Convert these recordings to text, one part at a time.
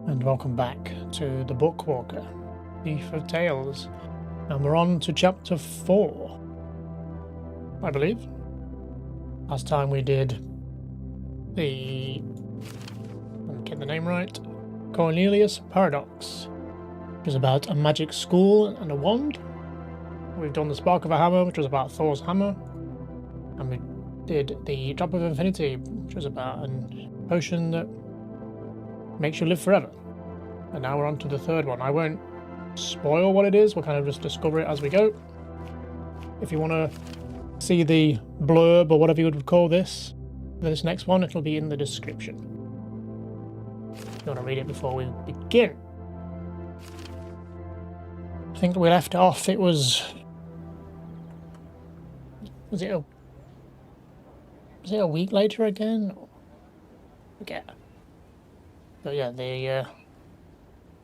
and welcome back to the Bookwalker, Thief of Tales, and we're on to chapter 4, I believe. Last time we did the, let me get the name right, Cornelius Paradox, which is about a magic school and a wand. We've done the Spark of a Hammer, which was about Thor's hammer, and we did the Drop of Infinity, which was about a potion that makes you live forever. And now we're on to the third one. I won't spoil what it is, we'll kind of just discover it as we go. If you want to see the blurb or whatever you would call this next one, it'll be in the description. If you want to read it before we begin. I think we left off, it was it a week later again? Forget. But yeah, the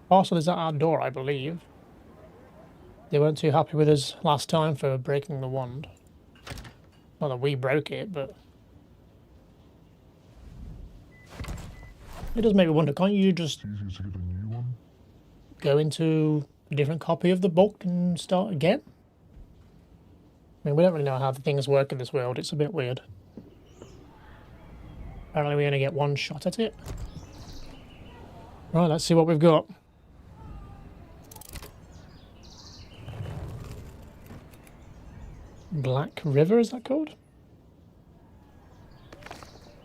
parcel is at our door, I believe. They weren't too happy with us last time for breaking the wand. Not that we broke it, but it does make me wonder, can't you just go into a different copy of the book and start again? I mean, we don't really know how the things work in this world, it's a bit weird. Apparently we only get one shot at it. Right, let's see what we've got. Black River, is that called?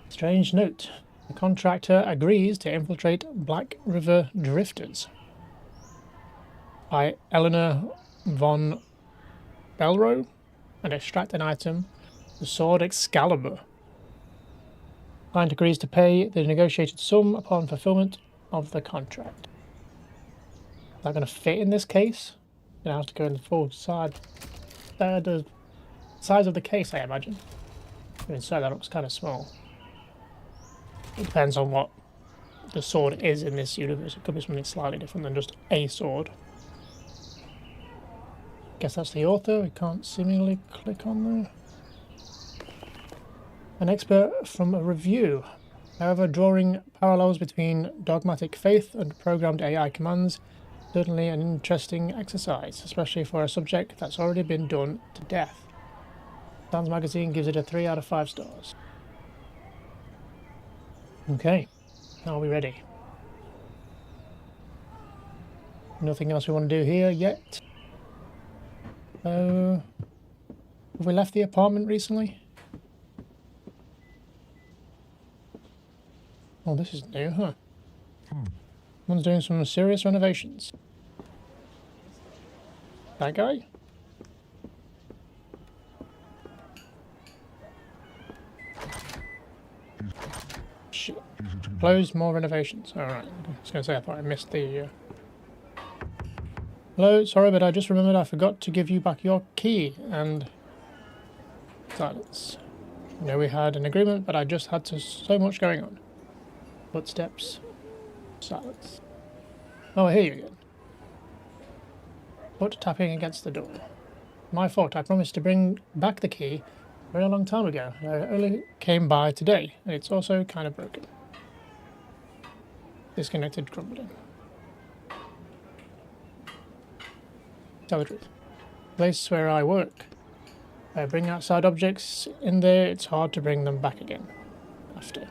Strange note. The contractor agrees to infiltrate Black River drifters. By Elena Von Belrow, and extract an item, the sword Excalibur. Client agrees to pay the negotiated sum upon fulfillment of the contract. Is that going to fit in this case? It has to go in the full side. The size of the case, I imagine. Even so, that looks kind of small. It depends on what the sword is in this universe. It could be something slightly different than just a sword. Guess that's the author. We can't seemingly click on there. An expert from a review. However, drawing parallels between dogmatic faith and programmed AI commands is certainly an interesting exercise, especially for a subject that's already been done to death. Sounds Magazine gives it a 3 out of 5 stars. Okay, now are we ready? Nothing else we want to do here yet. Have we left the apartment recently? Oh, this is new, huh? Someone's doing some serious renovations. That guy? Shit. Closed, more renovations. Alright, I was going to say, I thought I missed the... Hello, sorry, but I just remembered I forgot to give you back your key, and... Silence. I know we had an agreement, but I just had so much going on. Footsteps. Silence. Oh, I hear you again. Foot tapping against the door. My fault, I promised to bring back the key a very long time ago. I only came by today, and it's also kind of broken. Disconnected, crumbling. Tell the truth. Place where I work. If I bring outside objects in there, it's hard to bring them back again. After.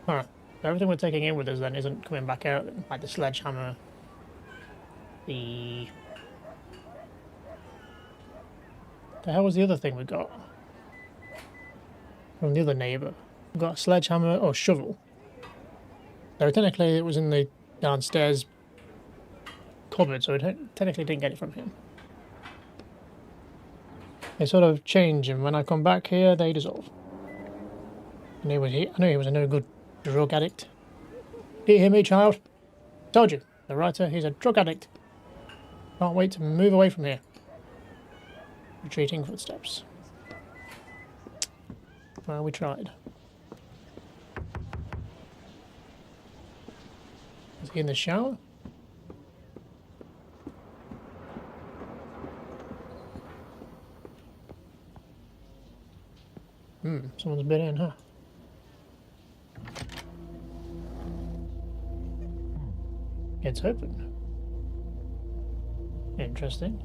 Huh. Everything we're taking in with us then isn't coming back out, like the sledgehammer, the hell was the other thing we got? From the other neighbour. We got a sledgehammer or shovel. Though technically it was in the downstairs cupboard, so we technically didn't get it from him. They sort of change, and when I come back here, they dissolve. I knew he was a no good drug addict. Do you hear me, child? Told you. The writer, he's a drug addict. Can't wait to move away from here. Retreating footsteps. Well, we tried. Is he in the shower? Someone's been in, huh? It's open. Interesting.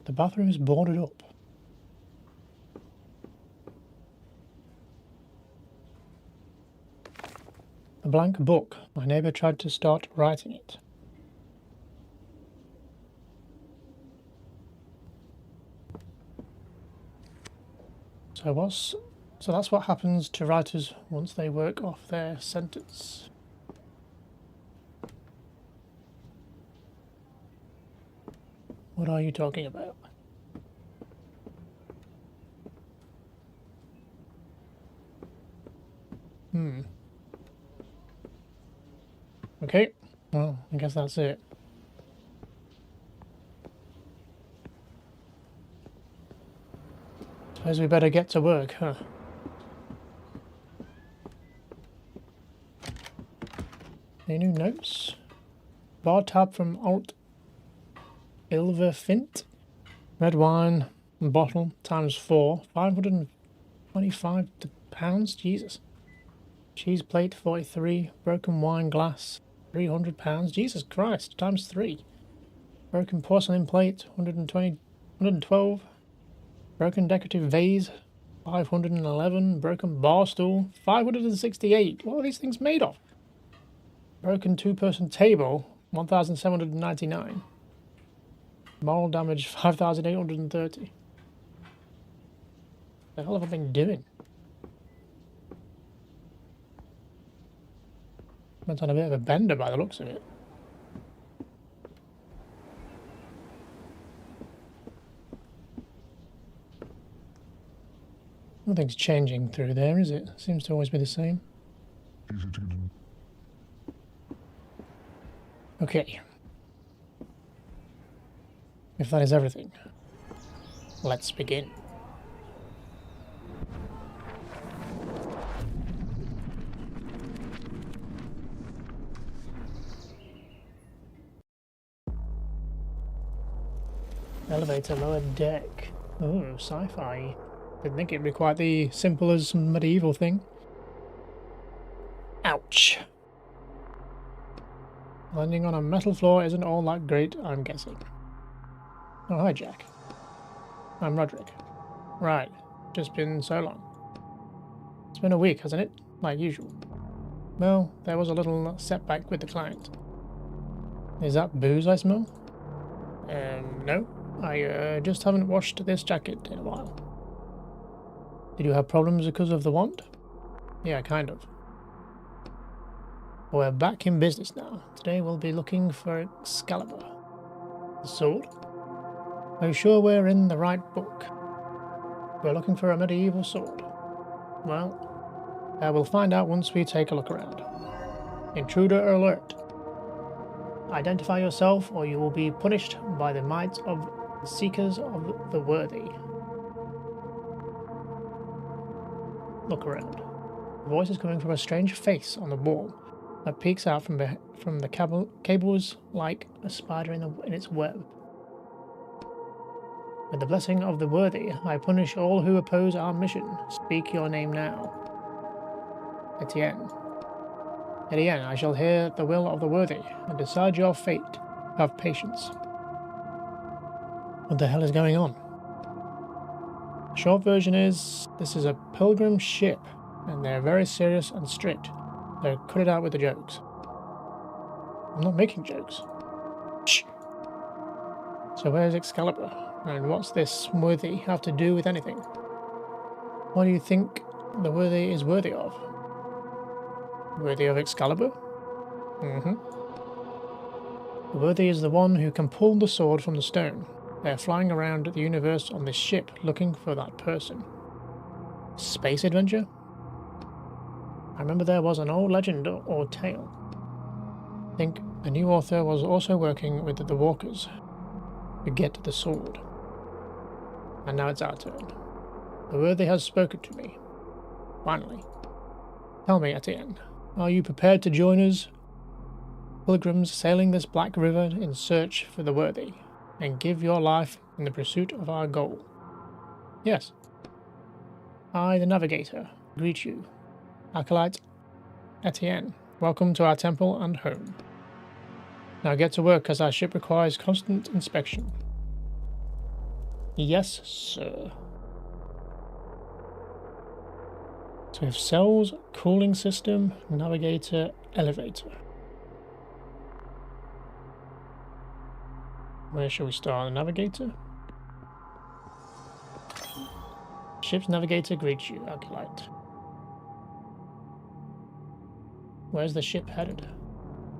The bathroom is boarded up. A blank book. My neighbour tried to start writing it. So that's what happens to writers once they work off their sentence. What are you talking about? Okay, well, I guess that's it. Suppose we better get to work, huh? Any new notes? Bar tab from Alt Ilverfint. Red wine bottle times 4. 525 pounds? Jesus. Cheese plate 43. Broken wine glass 300 pounds. Jesus Christ. Times 3. Broken porcelain plate 112. Broken decorative vase 511. Broken bar stool 568. What are these things made of? Broken two-person table 1799. Moral damage 5830. The hell have I been doing? Went on a bit of a bender by the looks of it. Nothing's changing through there, is it? Seems to always be the same. Okay. If that is everything, let's begin. Elevator, lower deck. Oh, sci-fi. Didn't think it'd be quite the simple as some medieval thing. Ouch. Landing on a metal floor isn't all that great, I'm guessing. Oh, hi, Jack. I'm Roderick. Right, just been so long. It's been a week, hasn't it? Like usual. Well, there was a little setback with the client. Is that booze I smell? No. I just haven't washed this jacket in a while. Did you have problems because of the wand? Yeah, kind of. We're back in business now. Today we'll be looking for Excalibur. The sword? Are you sure we're in the right book? We're looking for a medieval sword. Well, we'll find out once we take a look around. Intruder alert. Identify yourself or you will be punished by the might of the Seekers of the Worthy. Look around. The voice is coming from a strange face on the wall that peeks out from the cables like a spider in its web. With the blessing of the Worthy, I punish all who oppose our mission. Speak your name now. Etienne. Etienne, I shall hear the will of the Worthy and decide your fate. Have patience. What the hell is going on? The short version is, this is a pilgrim ship, and they're very serious and strict, so cut it out with the jokes. I'm not making jokes. Shh. So where's Excalibur? And what's this Worthy have to do with anything? What do you think the Worthy is worthy of? Worthy of Excalibur? The Worthy is the one who can pull the sword from the stone. They're flying around the universe on this ship looking for that person. Space adventure? I remember there was an old legend or tale. I think the new author was also working with the walkers to get the sword. And now it's our turn. The Worthy has spoken to me. Finally. Tell me, Etienne, are you prepared to join us? Pilgrims sailing this black river in search for the Worthy. and give your life in the pursuit of our goal. Yes. I, the Navigator, greet you. Acolyte Etienne, welcome to our temple and home. Now get to work, as our ship requires constant inspection. Yes, sir. So we have cells, cooling system, navigator, elevator. Where shall we start? The navigator? Ship's navigator greets you, Acolyte. Where's the ship headed?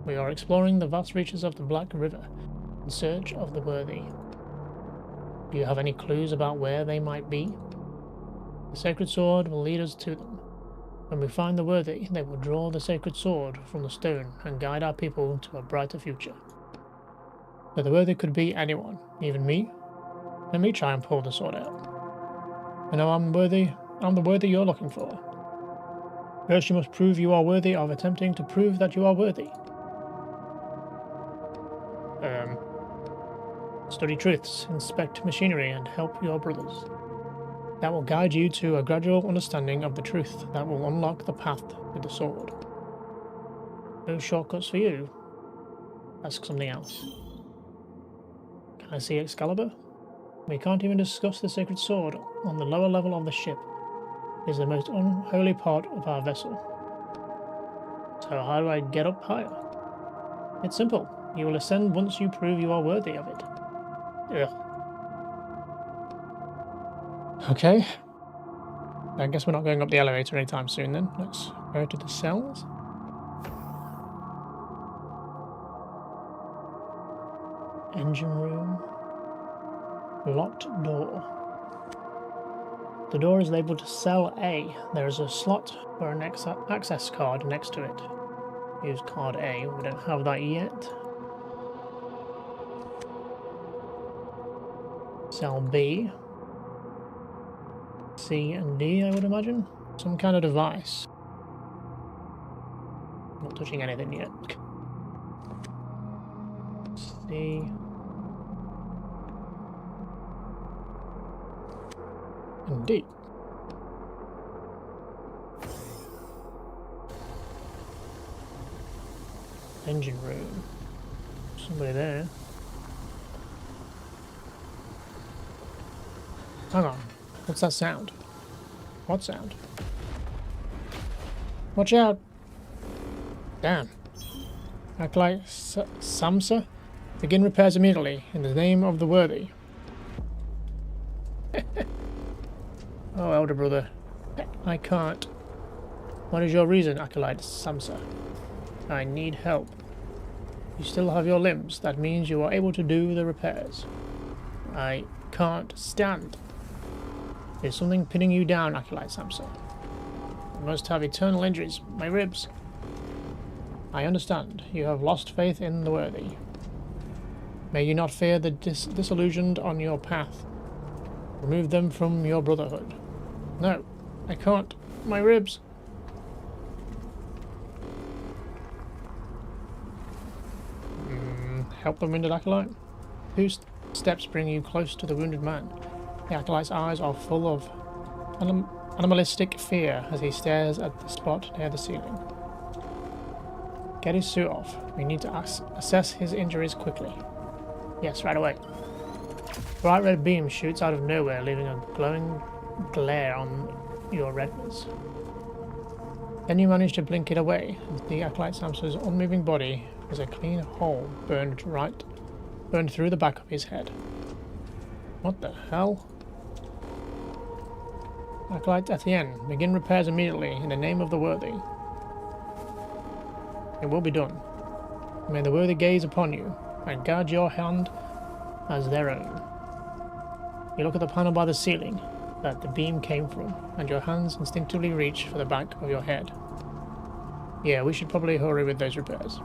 We are exploring the vast reaches of the Black River in search of the worthy. Do you have any clues about where they might be? The sacred sword will lead us to them. When we find the worthy, they will draw the sacred sword from the stone and guide our people to a brighter future. But the worthy could be anyone, even me. Let me try and pull the sword out. I know I'm the worthy you're looking for. First you must prove you are worthy of attempting to prove that you are worthy. Study truths, inspect machinery, and help your brothers. That will guide you to a gradual understanding of the truth that will unlock the path to the sword. No shortcuts for you. Ask something else. Can I see Excalibur? We can't even discuss the sacred sword on the lower level of the ship. It is the most unholy part of our vessel. So how do I get up higher? It's simple. You will ascend once you prove you are worthy of it. Ugh. Okay. I guess we're not going up the elevator anytime soon then. Let's go to the cells. Engine room. Locked door. The door is labelled Cell A. There is a slot for an access card next to it. Use card A. We don't have that yet. Cell B. C and D, I would imagine. Some kind of device. Not touching anything yet. C. And D. Engine room. Somebody there. Hang on. What's that sound? What sound? Watch out! Damn. Act like Samsa. Begin repairs immediately in the name of the worthy. Oh, elder brother. I can't. What is your reason, Acolyte Samsa? I need help. You still have your limbs. That means you are able to do the repairs. I can't stand. There's something pinning you down, Acolyte Samsa. You must have eternal injuries. My ribs. I understand. You have lost faith in the worthy. May you not fear the disillusioned on your path. Remove them from your brotherhood. No, I can't. My ribs. Help the wounded acolyte. 2 steps bring you close to the wounded man. The acolyte's eyes are full of animalistic fear as he stares at the spot near the ceiling. Get his suit off. We need to assess his injuries quickly. Yes, right away. Bright red beam shoots out of nowhere, leaving a glowing glare on your retinas. Then you manage to blink it away, and the acolyte Samsa's unmoving body is a clean hole burned through the back of his head. What the hell? Acolyte Etienne, begin repairs immediately in the name of the worthy. It will be done. May the worthy gaze upon you and guard your hand as their own. You look at the panel by the ceiling that the beam came from, and your hands instinctively reach for the back of your head. Yeah, we should probably hurry with those repairs.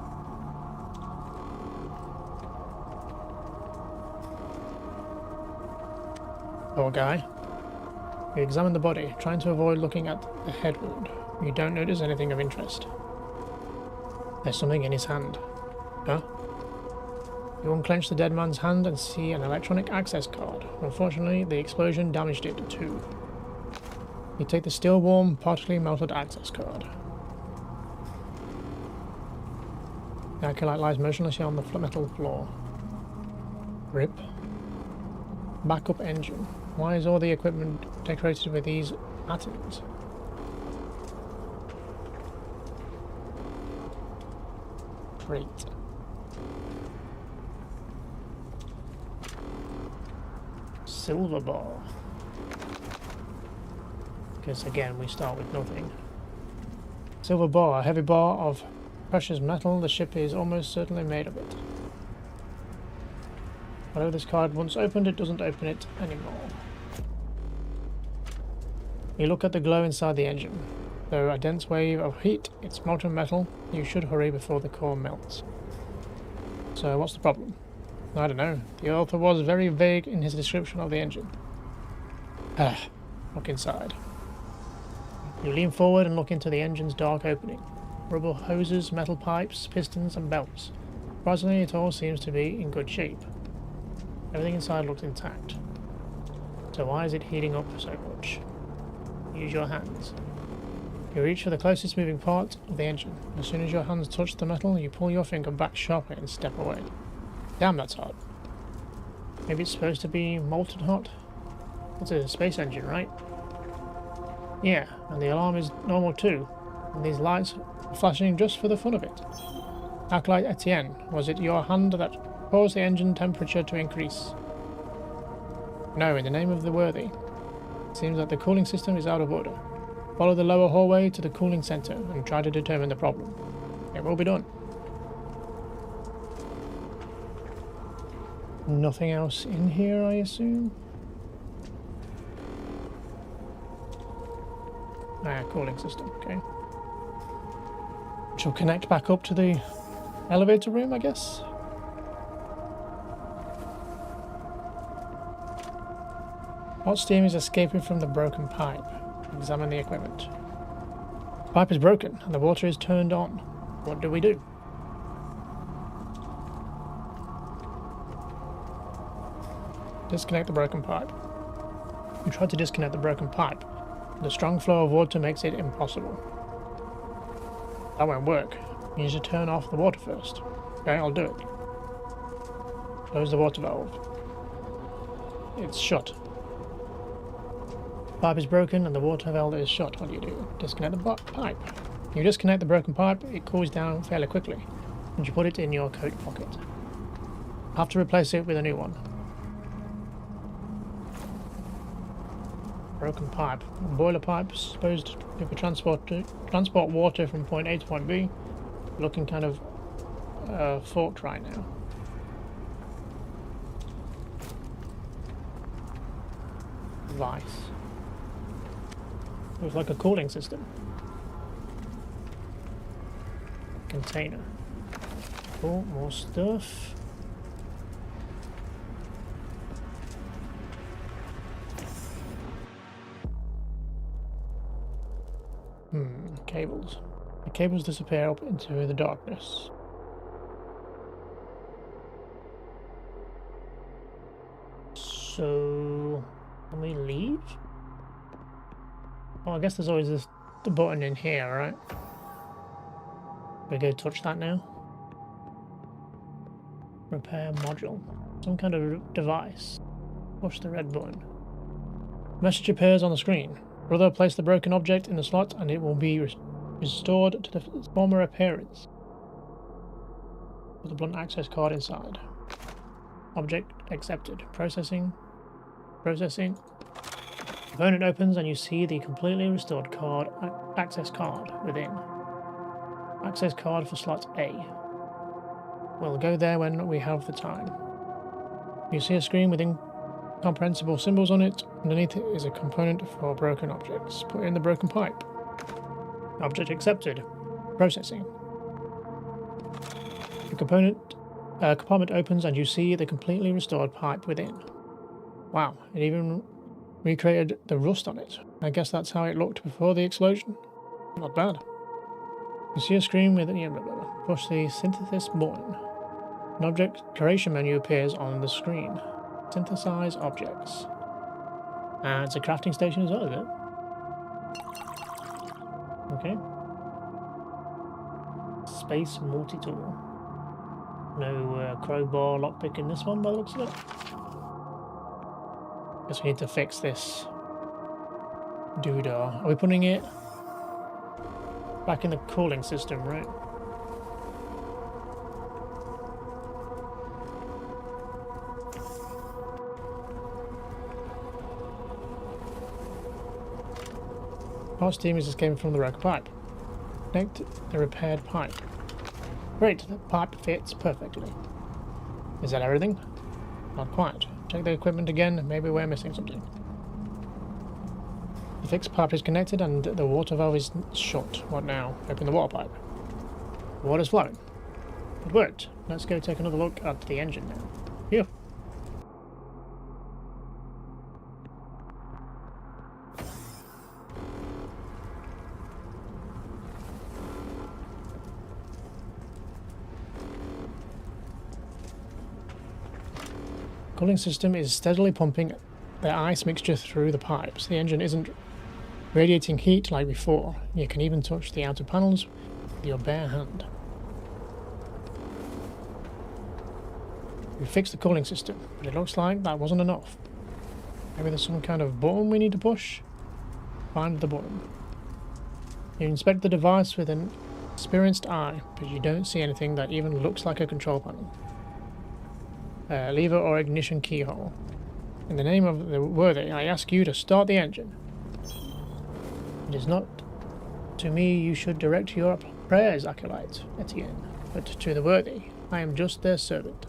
Poor guy. You examine the body, trying to avoid looking at the head wound. You don't notice anything of interest. There's something in his hand. Huh? You unclench the dead man's hand and see an electronic access card. Unfortunately, the explosion damaged it too. You take the still warm, partially melted access card. The acolyte lies motionlessly on the metal floor. Rip. Backup engine. Why is all the equipment decorated with these patterns? Great. Silver bar. Because again, we start with nothing. Silver bar, a heavy bar of precious metal. The ship is almost certainly made of it. Whatever this card once opened, it doesn't open it anymore. You look at the glow inside the engine. Though a dense wave of heat, it's molten metal. You should hurry before the core melts. So what's the problem? I don't know. The author was very vague in his description of the engine. Look inside. You lean forward and look into the engine's dark opening. Rubber hoses, metal pipes, pistons and belts. Surprisingly, it all seems to be in good shape. Everything inside looks intact. So why is it heating up so much? Use your hands. You reach for the closest moving part of the engine. As soon as your hands touch the metal, you pull your finger back sharply and step away. Damn, that's hot. Maybe it's supposed to be molten hot? It's a space engine, right? Yeah, and the alarm is normal too. And these lights are flashing just for the fun of it. Acolyte Etienne, was it your hand that caused the engine temperature to increase? No, in the name of the worthy. It seems that the cooling system is out of order. Follow the lower hallway to the cooling center and try to determine the problem. It will be done. Nothing else in here, I assume? Cooling system, okay. She'll connect back up to the elevator room, I guess? Hot steam is escaping from the broken pipe. Examine the equipment. The pipe is broken and the water is turned on. What do we do? Disconnect the broken pipe. You try to disconnect the broken pipe. The strong flow of water makes it impossible. That won't work. You need to turn off the water first. Okay, I'll do it. Close the water valve. It's shut. The pipe is broken and the water valve is shut. What do? Disconnect the pipe. You disconnect the broken pipe, it cools down fairly quickly, and you put it in your coat pocket. Have to replace it with a new one. Broken pipe. Boiler pipe supposed to transport water from point A to point B. Looking kind of forked right now. Vice. Looks like a cooling system. Container. Oh, more stuff. Cables. The cables disappear up into the darkness. So, can we leave? Well, I guess there's always the button in here, right? We go touch that now. Repair module. Some kind of device. Push the red button. Message appears on the screen. Brother, place the broken object in the slot and it will be restored to the former appearance. Put the blunt access card inside. Object accepted. Processing. Processing. Component opens and you see the completely restored card access card within. Access card for slot A. We'll go there when we have the time. You see a screen with incomprehensible symbols on it. Underneath it is a component for broken objects. Put in the broken pipe. Object accepted. Processing. The compartment opens and you see the completely restored pipe within. Wow, it even recreated the rust on it. I guess that's how it looked before the explosion. Not bad. You see a screen with push the synthesis button. An object creation menu appears on the screen. Synthesize objects. And it's a crafting station as well, is it? Okay. Space multi-tool. No crowbar lockpick in this one by the looks of it. Guess we need to fix this doodah. Are we putting it back in the cooling system, right? Hot steam is escaping from the wrecked pipe. Connect the repaired pipe. Great, the pipe fits perfectly. Is that everything? Not quite. Check the equipment again, maybe we're missing something. The fixed pipe is connected and the water valve is shut. What now? Open the water pipe. Water's flowing. It worked. Let's go take another look at the engine now. Here. Cooling system is steadily pumping the ice mixture through the pipes. The engine isn't radiating heat like before. You can even touch the outer panels with your bare hand. We fixed the cooling system, but it looks like that wasn't enough. Maybe there's some kind of button we need to push? Find the button. You inspect the device with an experienced eye, but you don't see anything that even looks like a control panel. Lever or ignition keyhole. In the name of the worthy, I ask you to start the engine. It is not to me you should direct your prayers, Acolyte Etienne, but to the worthy. I am just their servant.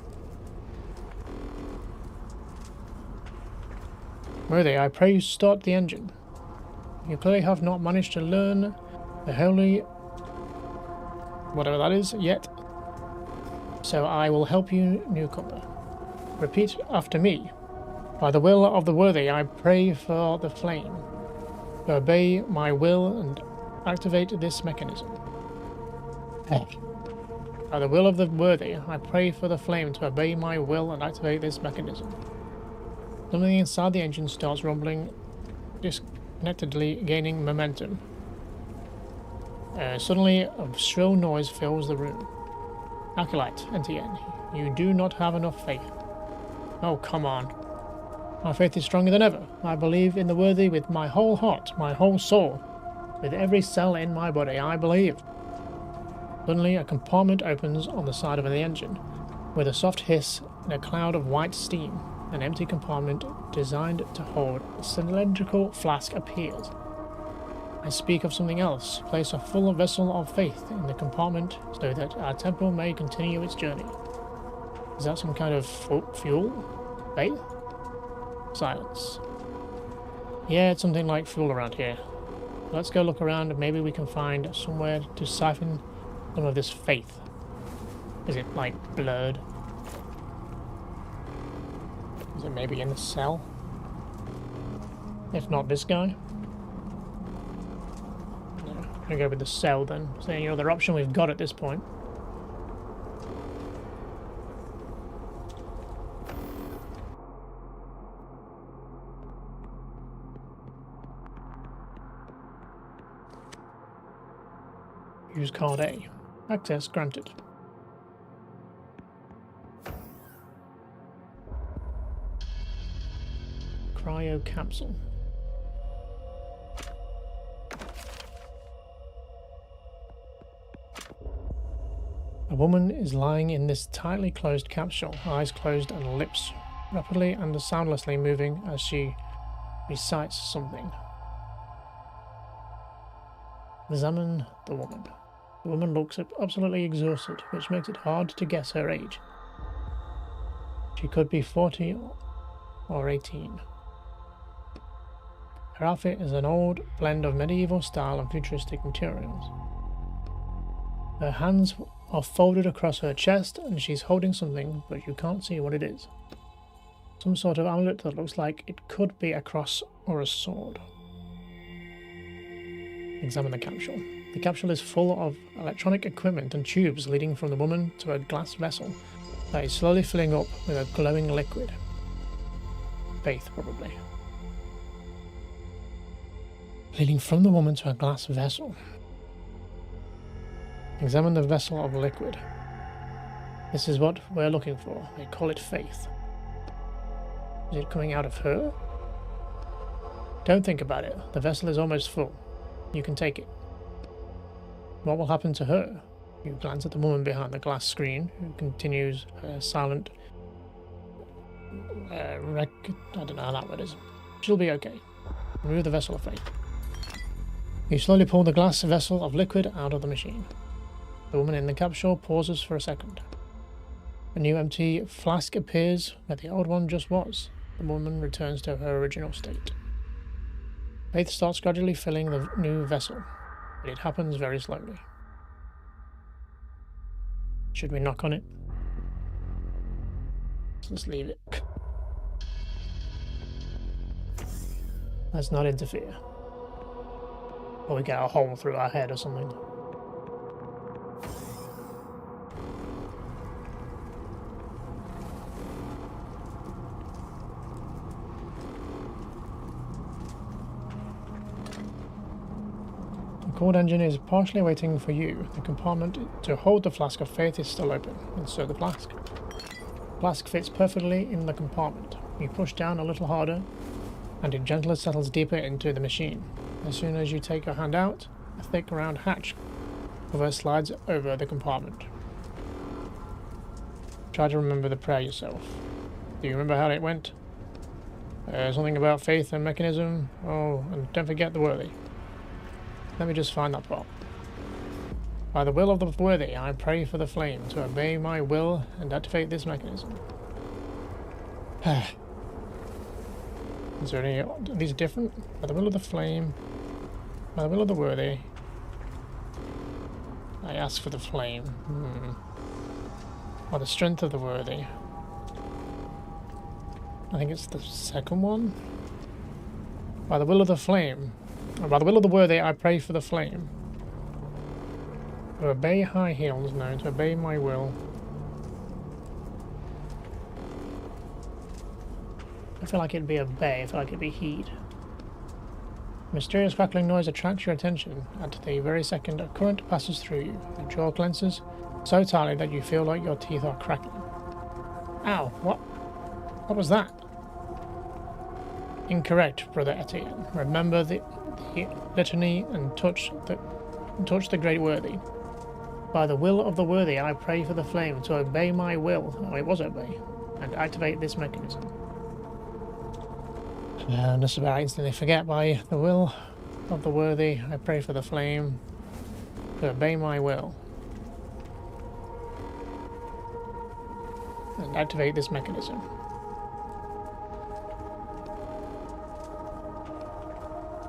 Worthy, I pray you start the engine. You clearly have not managed to learn the holy... whatever that is, yet. So I will help you, newcomer. Repeat after me. By the will of the worthy, I pray for the flame to obey my will and activate this mechanism. By the will of the worthy, I pray for the flame to obey my will and activate this mechanism. Something inside the engine starts rumbling, disconnectedly gaining momentum. Suddenly, a shrill noise fills the room. Acolyte, Etienne, you do not have enough faith. Oh, come on. My faith is stronger than ever. I believe in the worthy with my whole heart, my whole soul. With every cell in my body, I believe. Suddenly, a compartment opens on the side of the engine. With a soft hiss and a cloud of white steam, an empty compartment designed to hold a cylindrical flask appears. I speak of something else. Place a full vessel of faith in the compartment so that our temple may continue its journey. Is that some kind of fuel? Faith? Silence. Yeah, it's something like fuel around here. Let's go look around and maybe we can find somewhere to siphon some of this faith. Is it like blurred? Is it maybe in the cell? If not this guy? No, I'm gonna go with the cell then. It's the only other option we've got at this point. Use card A. Access granted. Cryo capsule. A woman is lying in this tightly closed capsule, eyes closed and lips rapidly and soundlessly moving as she recites something. Examine the woman. The woman looks absolutely exhausted, which makes it hard to guess her age. She could be 40 or 18. Her outfit is an old blend of medieval style and futuristic materials. Her hands are folded across her chest and she's holding something, but you can't see what it is. Some sort of amulet that looks like it could be a cross or a sword. Examine the capsule. The capsule is full of electronic equipment and tubes leading from the woman to a glass vessel that is slowly filling up with a glowing liquid. Faith, probably. Leading from the woman to a glass vessel. Examine the vessel of liquid. This is what we're looking for. They call it faith. Is it coming out of her? Don't think about it. The vessel is almost full. You can take it. What will happen to her? You glance at the woman behind the glass screen, who continues her silent I don't know how that word is. She'll be okay. Remove the vessel of faith. You slowly pull the glass vessel of liquid out of the machine. The woman in the capsule pauses for a second. A new empty flask appears where the old one just was. The woman returns to her original state. Faith starts gradually filling the new vessel, but it happens very slowly. Should we knock on it? Let's leave it. Let's not interfere. Or we get a hole through our head or something. The cord engine is partially waiting for you. The compartment to hold the flask of faith is still open. Insert the flask. The flask fits perfectly in the compartment. You push down a little harder, and it gently settles deeper into the machine. As soon as you take your hand out, a thick round hatch cover slides over the compartment. Try to remember the prayer yourself. Do you remember how it went? Something about faith and mechanism. Oh, and don't forget the worthy. Let me just find that part. By the will of the worthy, I pray for the flame to obey my will and activate this mechanism. Is there any... Are these different? By the will of the flame, by the will of the worthy, I ask for the flame. By the strength of the worthy. I think it's the second one. By the will of the flame, or by the will of the worthy, I pray for the flame. To obey high heels, no, to obey my will. I feel like it'd be obey, I feel like it'd be heed. A mysterious crackling noise attracts your attention. At the very second, a current passes through you. Your jaw clenches so tightly that you feel like your teeth are cracking. Ow, what was that? Incorrect, Brother Etienne. Remember the litany and touch the great worthy. By the will of the worthy, I pray for the flame to obey my will. Oh, it was obey. And activate this mechanism. And just about instantly forget. By the will of the worthy, I pray for the flame to obey my will. And activate this mechanism.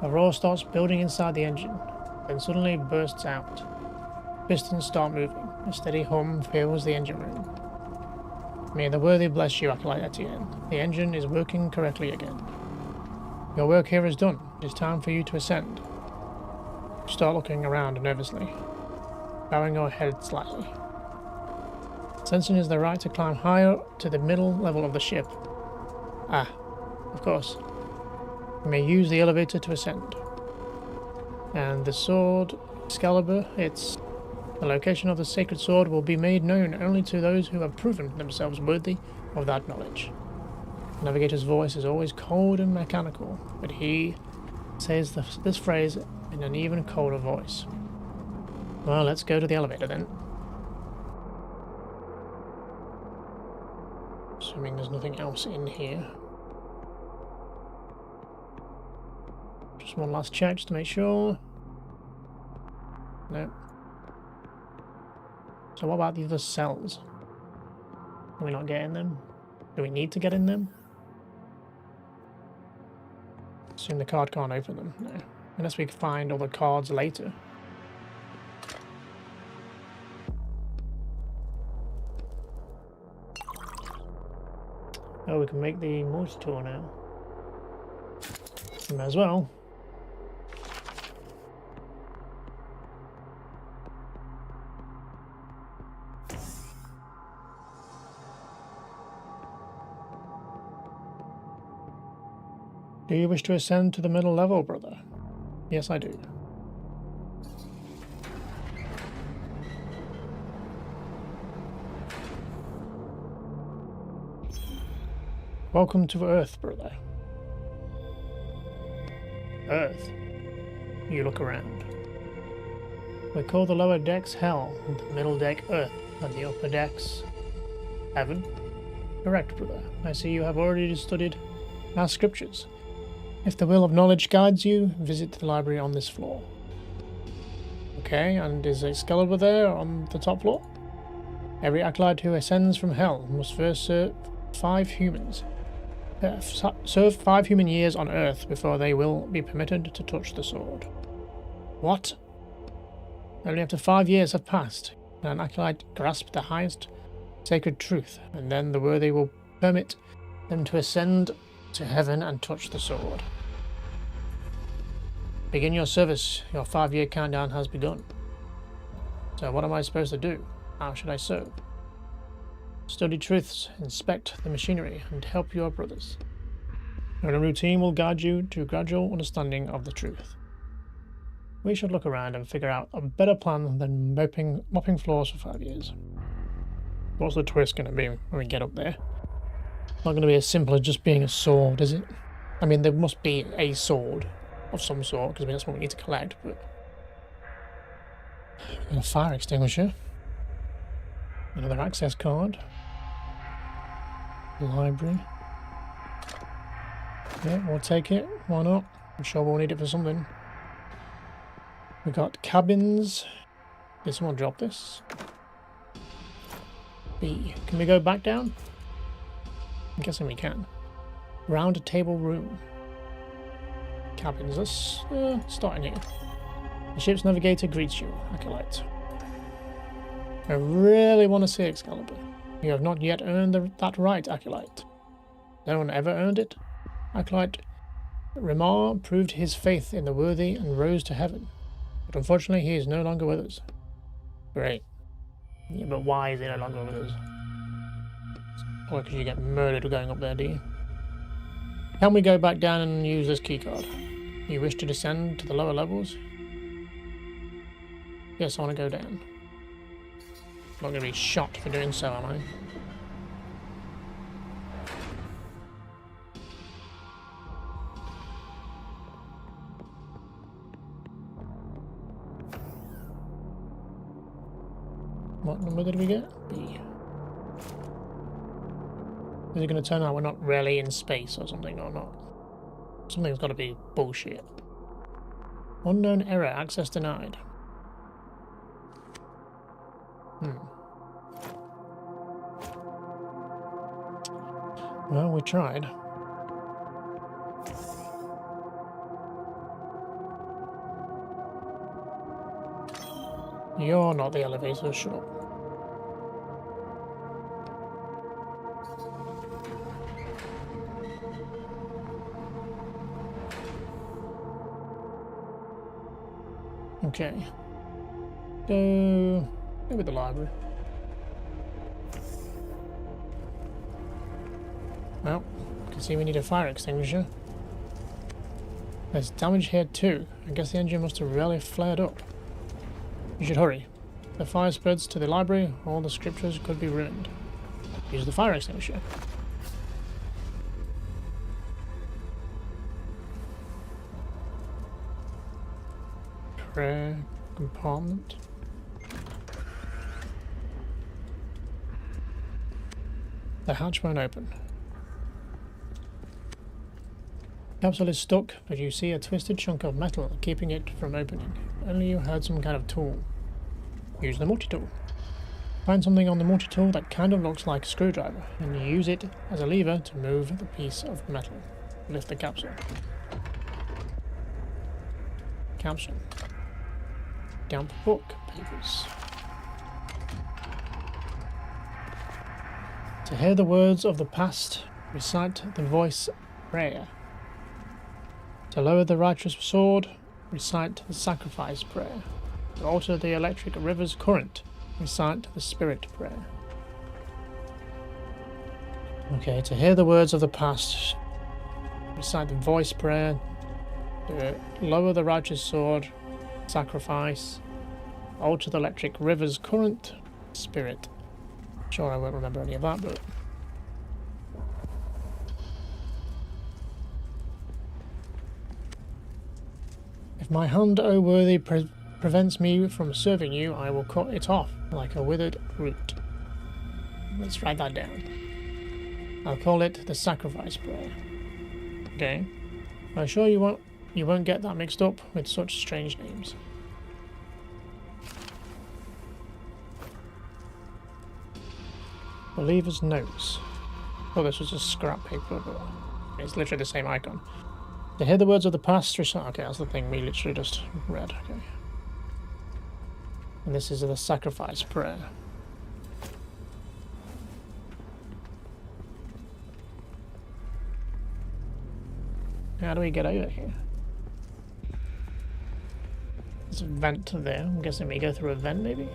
A roar starts building inside the engine, then suddenly bursts out. Pistons start moving. A steady hum fills the engine room. May the worthy bless you, Acolyte Etienne. The engine is working correctly again. Your work here is done. It is time for you to ascend. You start looking around nervously, bowing your head slightly. Sensing is the right to climb higher to the middle level of the ship. Ah, of course. You may use the elevator to ascend. And the sword, Excalibur, the location of the sacred sword will be made known only to those who have proven themselves worthy of that knowledge. The Navigator's voice is always cold and mechanical, but he says this phrase in an even colder voice. Well, let's go to the elevator then. Assuming there's nothing else in here. Just one last check just to make sure. No. So what about the other cells? Can we not get in them? Do we need to get in them? Assume the card can't open them. No. Unless we find all the cards later. Oh, we can make the Morse tour now. Might as well. Do you wish to ascend to the middle level, brother? Yes, I do. Welcome to Earth, brother. Earth. You look around. We call the lower decks Hell, and the middle deck Earth, and the upper decks Heaven. Correct, brother. I see you have already studied our scriptures. If the will of knowledge guides you, visit the library on this floor. Okay, and is Excalibur there on the top floor? Every acolyte who ascends from Hell must first serve 5 human years on Earth before they will be permitted to touch the sword. What? Only after 5 years have passed can an acolyte grasp the highest sacred truth, and then the worthy will permit them to ascend to heaven and touch the sword. Begin your service. Your 5-year countdown has begun. So what am I supposed to do? How should I serve? Study truths, inspect the machinery, and help your brothers. Your routine will guide you to gradual understanding of the truth. We should look around and figure out a better plan than mopping floors for 5 years. What's the twist going to be when we get up there? Not going to be as simple as just being a sword, is it? I mean, there must be a sword of some sort, because that's what we need to collect, but... a fire extinguisher. Another access card. Library. Yeah, we'll take it. Why not? I'm sure we'll need it for something. We got cabins. Did someone drop this? B. Can we go back down? I'm guessing we can. Round table room. Cabins. Let's start in here. The ship's navigator greets you, acolyte. I really want to see Excalibur. You have not yet earned that right, acolyte. No one ever earned it. Acolyte Remar proved his faith in the worthy and rose to heaven. But unfortunately, he is no longer with us. Great. Yeah, but why is he no longer with us? Or because you get murdered going up there, do you? Can we go back down and use this keycard? You wish to descend to the lower levels? Yes, I want to go down. I'm not going to be shot for doing so, am I? What number did we get? B. Is it going to turn out we're not really in space or something, or not? Something's got to be bullshit. Unknown error, access denied. Well, we tried. You're not the elevator, shut up. Okay. Go with the library. Well, you can see we need a fire extinguisher. There's damage here too. I guess the engine must have really flared up. You should hurry. If the fire spreads to the library, all the scriptures could be ruined. Use the fire extinguisher. Prayer compartment. The hatch won't open. Capsule is stuck, but you see a twisted chunk of metal keeping it from opening. Only you heard some kind of tool. Use the multi-tool. Find something on the multi-tool that kind of looks like a screwdriver, and you use it as a lever to move the piece of metal. Lift the capsule. Capsule. Damp book papers. To hear the words of the past, recite the voice prayer. To lower the righteous sword, recite the sacrifice prayer. To alter the electric river's current, recite the spirit prayer. Okay, to hear the words of the past, Recite the voice prayer. Lower the righteous sword. Sacrifice. Alter the electric river's current. Spirit. Sure, I won't remember any of that, but... If my hand, O worthy, prevents me from serving you, I will cut it off like a withered root. Let's write that down. I'll call it the sacrifice prayer. Okay. I'm sure you won't get that mixed up with such strange names. Believer's notes. Oh, this was just scrap paper, but it's literally the same icon. To hear the words of the past, okay, that's the thing we literally just read. Okay. And this is the sacrifice prayer. How do we get over here? There's a vent there. I'm guessing we go through a vent, maybe?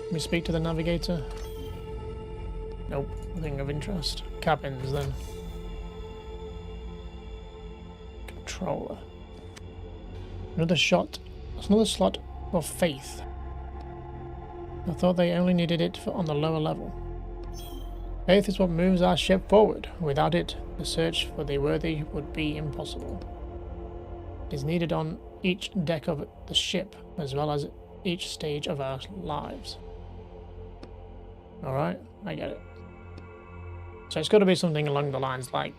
Can we speak to the Navigator? Nope, nothing of interest. Cabins, then. Controller. Another shot. That's another slot of faith. I thought they only needed it on the lower level. Faith is what moves our ship forward. Without it, the search for the worthy would be impossible. It is needed on each deck of the ship, as well as each stage of our lives. Alright, I get it. So it's got to be something along the lines like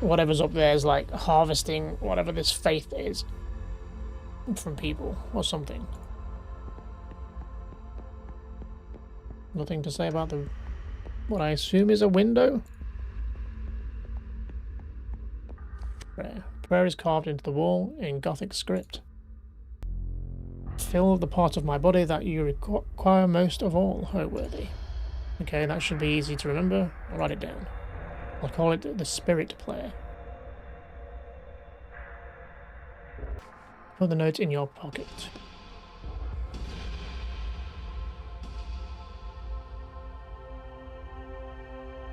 whatever's up there is like harvesting whatever this faith is from people or something. Nothing to say about the what I assume is a window. Prayer. Prayer is carved into the wall in Gothic script. Fill the part of my body that you require most of all, O worthy. Okay, that should be easy to remember. I'll write it down. I'll call it the spirit player. Put the note in your pocket.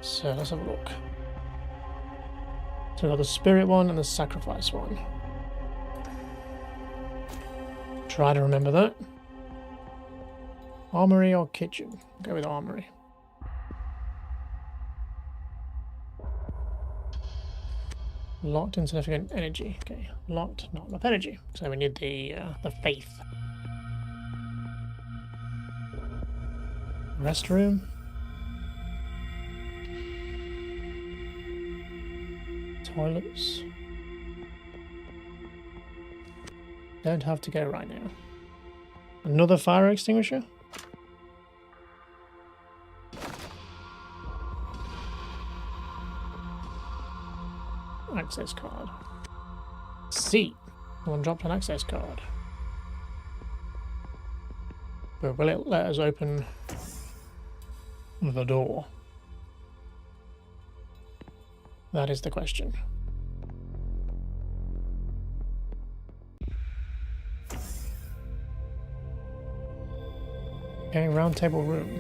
So let's have a look. So we've got the spirit one and the sacrifice one. Try to remember that. Armory or kitchen? Go with armory. Locked insignificant energy. Okay, locked, not enough energy. So we need the faith. Restroom. Toilets. Don't have to go right now. Another fire extinguisher? Access card. C. Someone dropped an access card. But will it let us open the door? That is the question. Okay, round table room.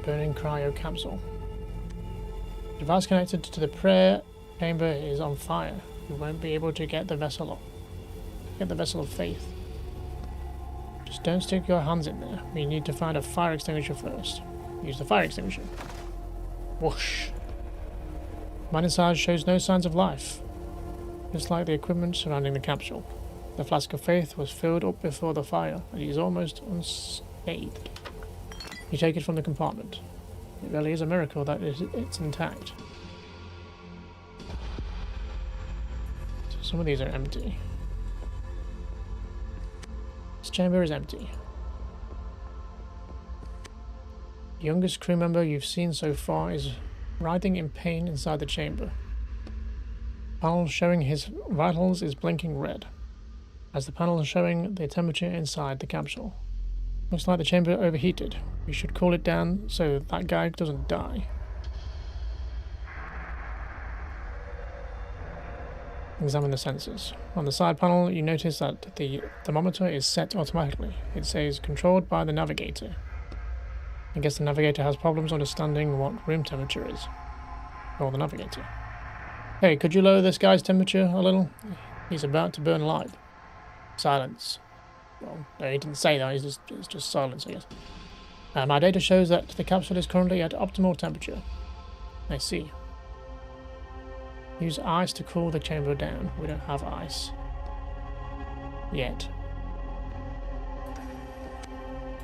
Burning cryo capsule. Device connected to the prayer chamber is on fire. We won't be able to get the vessel up. Get the vessel of faith. Just don't stick your hands in there. We need to find a fire extinguisher first. Use the fire extinguisher. Whoosh. Man inside shows no signs of life. Just like the equipment surrounding the capsule. The flask of faith was filled up before the fire, and he is almost unscathed. You take it from the compartment. It really is a miracle that it's intact. So some of these are empty. This chamber is empty. The youngest crew member you've seen so far is writhing in pain inside the chamber. Panel showing his vitals is blinking red, as the panel is showing the temperature inside the capsule. Looks like the chamber overheated. We should cool it down so that guy doesn't die. Examine the sensors. On the side panel, you notice that the thermometer is set automatically. It says controlled by the Navigator. I guess the Navigator has problems understanding what room temperature is. Or the Navigator. Hey, could you lower this guy's temperature a little? He's about to burn alive. Silence. Well, no, he didn't say that. It's just silence, I guess. My data shows that the capsule is currently at optimal temperature. I see. Use ice to cool the chamber down. We don't have ice. Yet.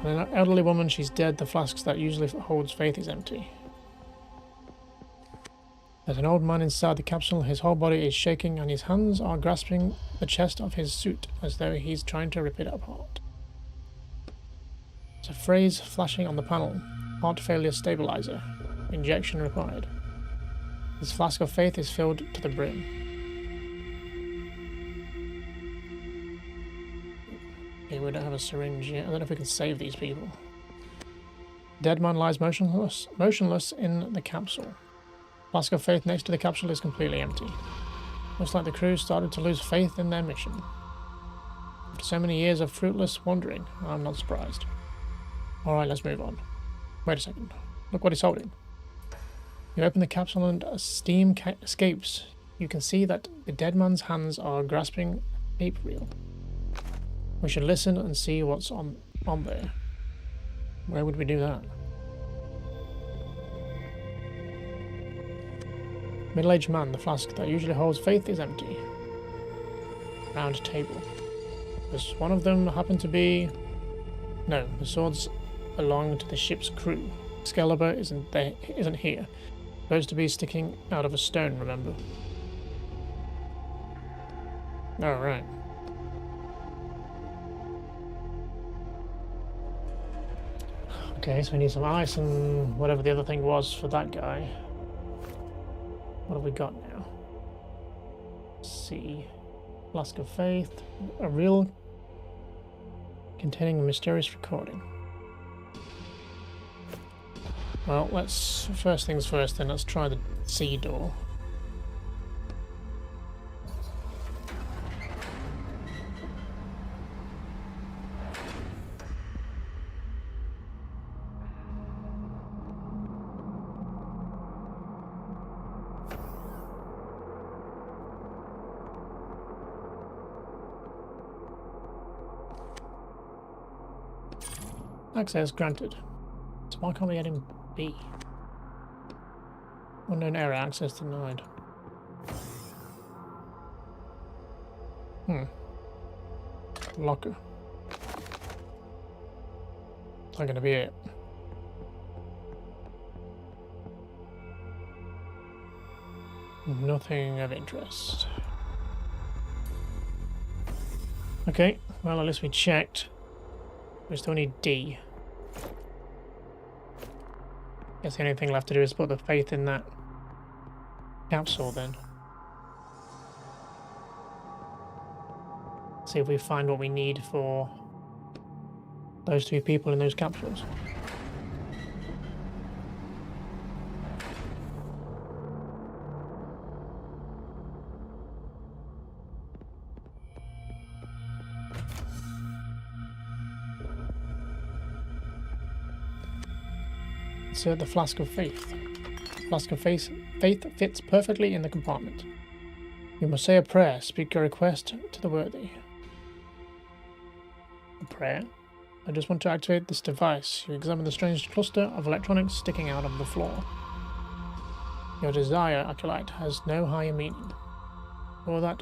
An elderly woman, she's dead. The flask that usually holds faith is empty. There's an old man inside the capsule. His whole body is shaking and his hands are grasping the chest of his suit as though he's trying to rip it apart. There's a phrase flashing on the panel. Heart failure stabilizer. Injection required. This flask of faith is filled to the brim. Okay, we don't have a syringe yet. I don't know if we can save these people. Dead man lies motionless in the capsule. Flask of faith next to the capsule is completely empty. Looks like the crew started to lose faith in their mission. After so many years of fruitless wandering, I'm not surprised. Alright, let's move on. Wait a second. Look what he's holding. You open the capsule and steam escapes. You can see that the dead man's hands are grasping a tape reel. We should listen and see what's on there. Where would we do that? Middle-aged man, the flask that usually holds faith is empty. Round table. Does one of them happen to be... No, the swords belong to the ship's crew. Excalibur isn't here. Supposed to be sticking out of a stone, remember? Alright. Okay, so we need some ice and whatever the other thing was for that guy. What have we got now? Let's see. Flask of Faith. A reel containing a mysterious recording. Well, let's... First things first then, let's try the sea door. Access granted. So why can't we get him B? Unknown error, access denied. Locker. It's not gonna be it. Nothing of interest. Okay, well at least we checked. We still need D. Guess the only thing left to do is put the faith in that capsule then. See if we find what we need for those two people in those capsules. Insert the flask of faith. Flask of faith fits perfectly in the compartment. You must say a prayer. Speak your request to the worthy. A prayer? I just want to activate this device. You examine the strange cluster of electronics sticking out of the floor. Your desire, Acolyte, has no higher meaning. All that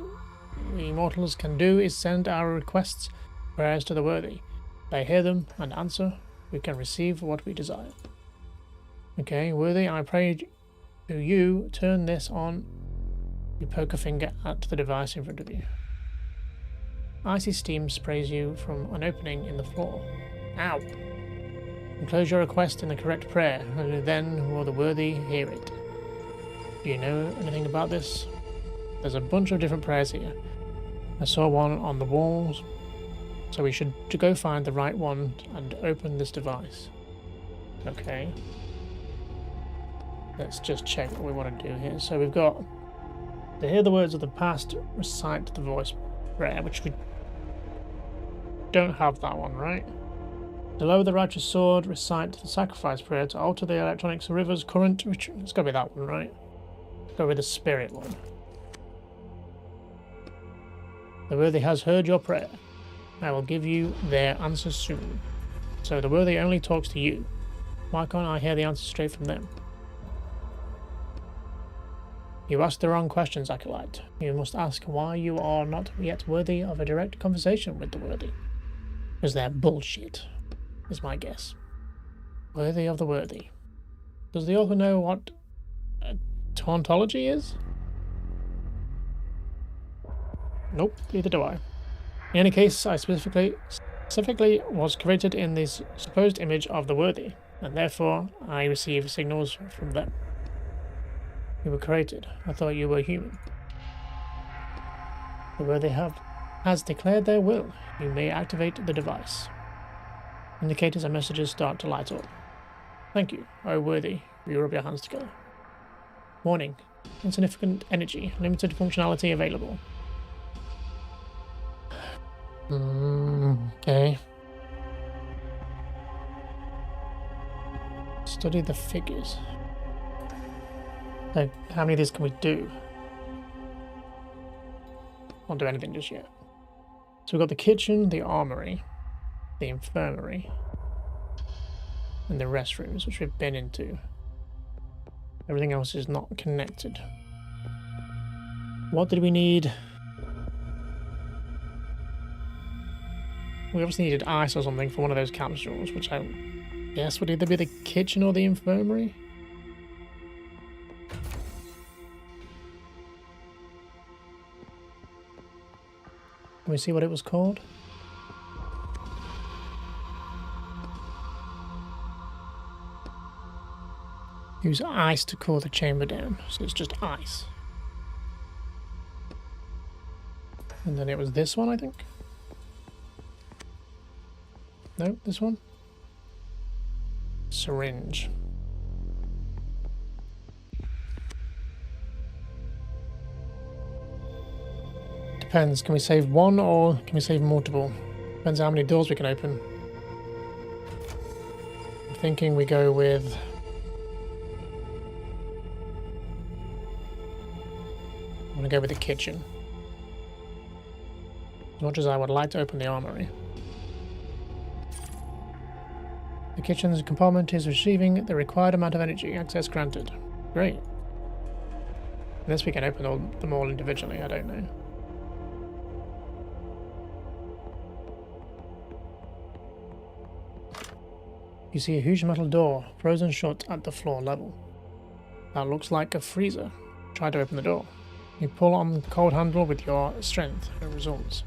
we mortals can do is send our requests, prayers to the worthy. They hear them and answer. We can receive what we desire. Okay, worthy, I pray to you, turn this on. You poke a finger at the device in front of you. Icy steam sprays you from an opening in the floor. Ow! Enclose your request in the correct prayer, and then will the worthy hear it. Do you know anything about this? There's a bunch of different prayers here. I saw one on the walls, so we should go find the right one and open this device. Okay. Let's just check what we want to do here. So we've got To hear the words of the past, recite the voice prayer, which we don't have that one, right? To lower the righteous sword, recite the sacrifice prayer to alter the electronics river's current. It's got to be that one, right? Go with the spirit one. The worthy has heard your prayer. I will give you their answers soon. So the worthy only talks to you. Why can't I hear the answers straight from them? You asked the wrong questions, Acolyte. You must ask why you are not yet worthy of a direct conversation with the worthy. Because they're bullshit, is my guess. Worthy of the worthy. Does the author know what a tauntology is? Nope, neither do I. In any case, I specifically was created in this supposed image of the worthy, and therefore I receive signals from them. You were created. I thought you were human. The worthy has declared their will. You may activate the device. Indicators and messages start to light up. Thank you, O worthy. You rub your hands together. Warning. Insignificant energy. Limited functionality available. Okay. Study the figures. So, how many of these can we do? Won't do anything just yet. So we've got the kitchen, the armory, the infirmary, and the restrooms, which we've been into. Everything else is not connected. What did we need? We obviously needed ice or something for one of those capsules, which I guess would either be the kitchen or the infirmary. Can we see what it was called? Use ice to cool the chamber down, so it's just ice. And then it was this one, I think. No, this one. Syringe. Depends. Can we save one or can we save multiple? Depends how many doors we can open. I'm thinking we go with... I'm going to go with the kitchen. As much as I would like to open the armory. The kitchen's compartment is receiving the required amount of energy. Access granted. Great. Unless we can open them all individually, I don't know. You see a huge metal door, frozen shut at the floor level. That looks like a freezer. Try to open the door. You pull on the cold handle with your strength. No results.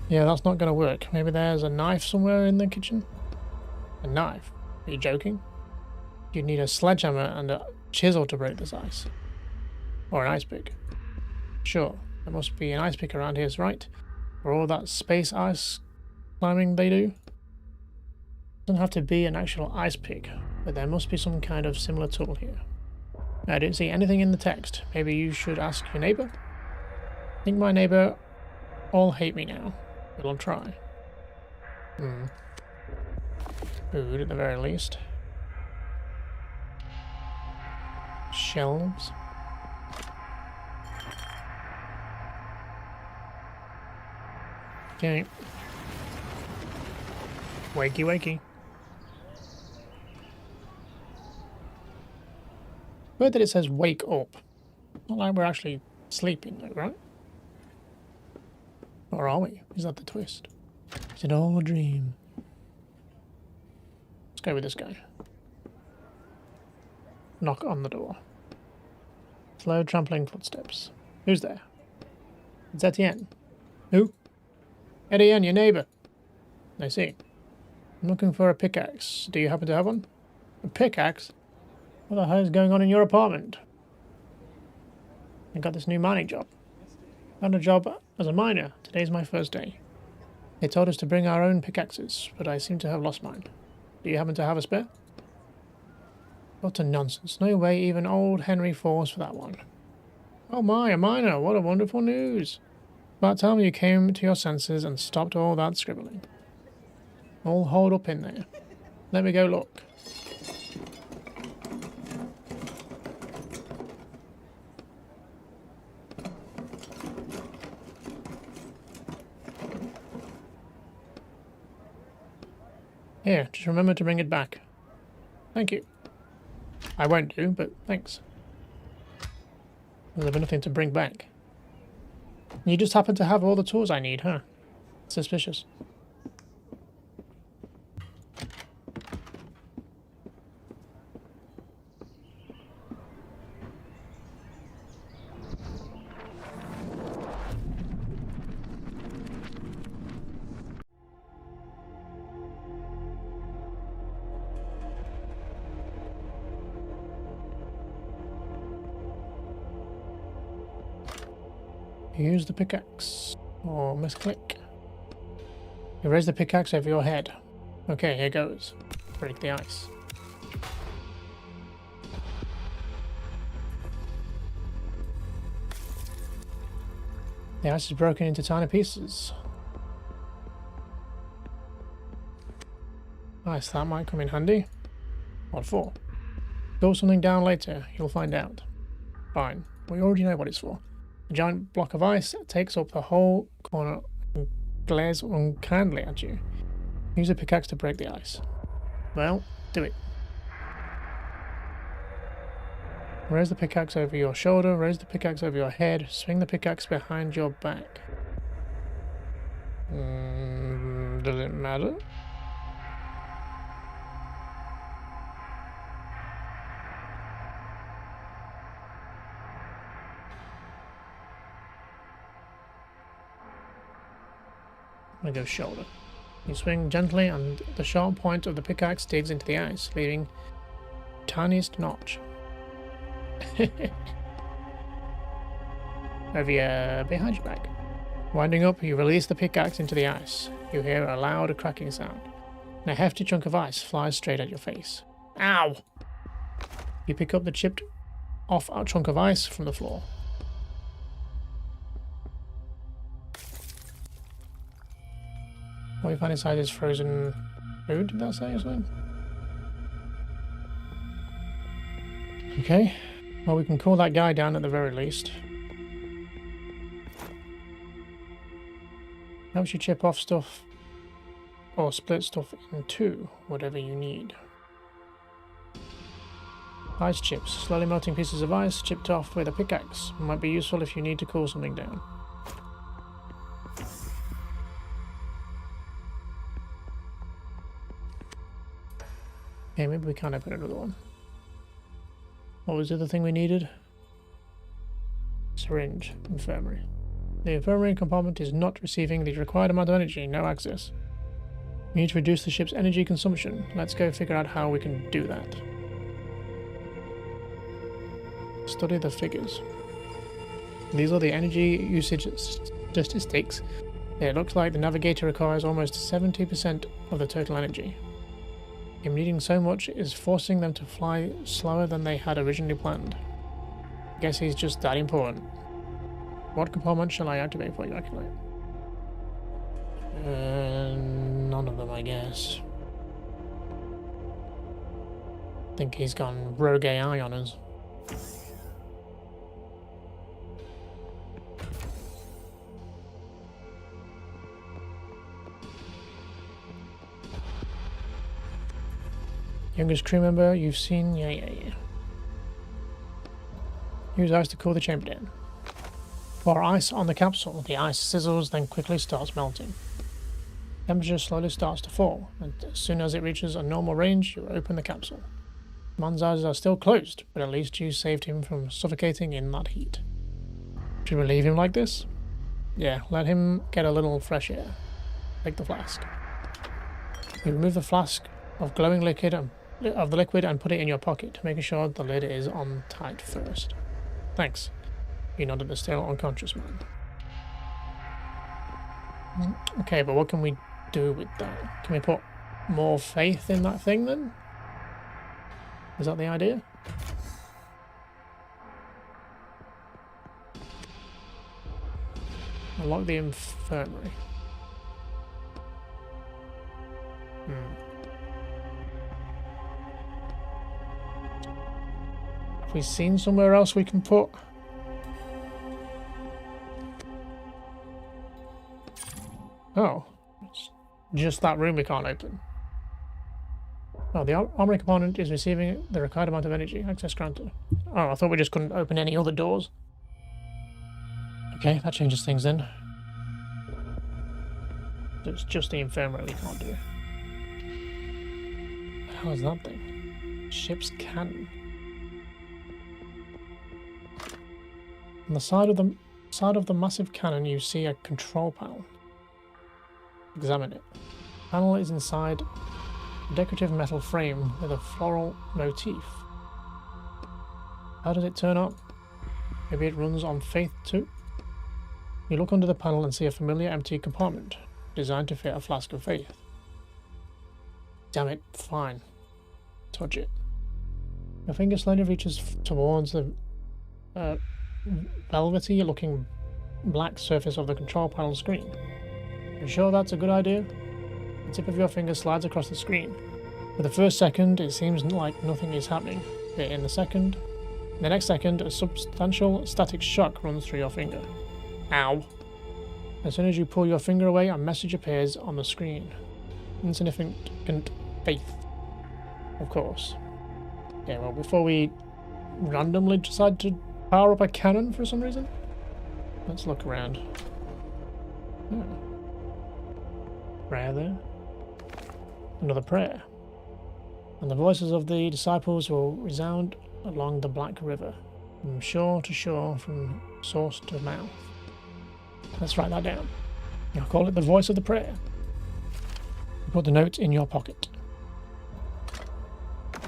Yeah, that's not going to work. Maybe there's a knife somewhere in the kitchen? A knife? Are you joking? You'd need a sledgehammer and a chisel to break this ice. Or an ice pick. Sure, there must be an ice pick around here, right? For all that space ice climbing they do. Doesn't have to be an actual ice pick, but there must be some kind of similar tool here. I didn't see anything in the text. Maybe you should ask your neighbor? I think my neighbor all hate me now, but I'll try. Food at the very least. Shelves. Okay. Wakey wakey. Weird that it says wake up. Not like we're actually sleeping though, right? Or are we? Is that the twist? Is it all a dream? Let's go with this guy. Knock on the door. Slow trampling footsteps. Who's there? It's Etienne. Who? Etienne, your neighbour. I see. I'm looking for a pickaxe. Do you happen to have one? A pickaxe? What the hell is going on in your apartment? I got this new mining job. Found a job as a miner. Today's my first day. They told us to bring our own pickaxes, but I seem to have lost mine. Do you happen to have a spare? What a nonsense. No way even old Henry falls for that one. Oh my, a miner, what a wonderful news. About time you came to your senses and stopped all that scribbling. All holed up in there. Let me go look. Here, just remember to bring it back. Thank you. I won't do, but thanks. There'll be nothing to bring back. You just happen to have all the tools I need, huh? Suspicious. Use the pickaxe. Or misclick. You raise the pickaxe over your head. Okay, here goes. Break the ice. The ice is broken into tiny pieces. Nice, that might come in handy. What for? Build something down later, you'll find out. Fine, we already know what it's for. A giant block of ice takes up the whole corner and glares unkindly at you. Use a pickaxe to break the ice. Well, do it. Raise the pickaxe over your shoulder, raise the pickaxe over your head, swing the pickaxe behind your back. Does it matter? I'm gonna go shoulder. You swing gently and the sharp point of the pickaxe digs into the ice, leaving tiniest notch. Over your behind your back. Winding up, you release the pickaxe into the ice. You hear a loud cracking sound, and a hefty chunk of ice flies straight at your face. Ow! You pick up the chipped off a chunk of ice from the floor. What you find inside is frozen food, did that say or something? Okay, well we can cool that guy down at the very least. Helps you chip off stuff or split stuff in two, whatever you need. Ice chips, slowly melting pieces of ice chipped off with a pickaxe. Might be useful if you need to cool something down. Okay, maybe we can't open another one. What was the other thing we needed? Syringe. Infirmary. The infirmary compartment is not receiving the required amount of energy. No access. We need to reduce the ship's energy consumption. Let's go figure out how we can do that. Study the figures. These are the energy usage statistics. It looks like the Navigator requires almost 70% of the total energy. Him needing so much is forcing them to fly slower than they had originally planned. Guess he's just that important. What compartment shall I activate for you? Activate. None of them, I guess. I think he's gone rogue AI on us. Youngest crew member you've seen? Yeah. Use ice to cool the chamber down. Pour ice on the capsule. The ice sizzles, then quickly starts melting. Temperature slowly starts to fall, and as soon as it reaches a normal range, you open the capsule. The man's eyes are still closed, but at least you saved him from suffocating in that heat. Should we leave him like this? Yeah, let him get a little fresh air. Take the flask. You remove the flask of glowing liquid and put it in your pocket, making sure the lid is on tight first. Thanks. You nodded the still unconscious man. Okay, but what can we do with that? Can we put more faith in that thing then? Is that the idea? Unlock the infirmary. Have we seen somewhere else we can put? Oh, it's just that room we can't open. Oh, the armory component is receiving the required amount of energy. Access granted. Oh, I thought we just couldn't open any other doors. Okay, that changes things then. So it's just the infirmary we can't do. What the hell is that thing? Ship's cannon. On the side of the massive cannon, you see a control panel. Examine it. The panel is inside a decorative metal frame with a floral motif. How does it turn up? Maybe it runs on faith too? You look under the panel and see a familiar empty compartment, designed to fit a flask of faith. Damn it, fine. Touch it. Your finger slowly reaches towards the velvety looking black surface of the control panel screen. You sure that's a good idea? The tip of your finger slides across the screen. For the first second, it seems like nothing is happening. But in the next second, a substantial static shock runs through your finger. Ow. As soon as you pull your finger away, a message appears on the screen. Insignificant faith. Of course. Okay, well, before we randomly decide to power up a cannon for some reason, let's look around. Oh. Prayer there. Another prayer. And the voices of the disciples will resound along the Black River, from shore to shore, from source to mouth. Let's write that down. I'll call it the voice of the prayer. Put the note in your pocket.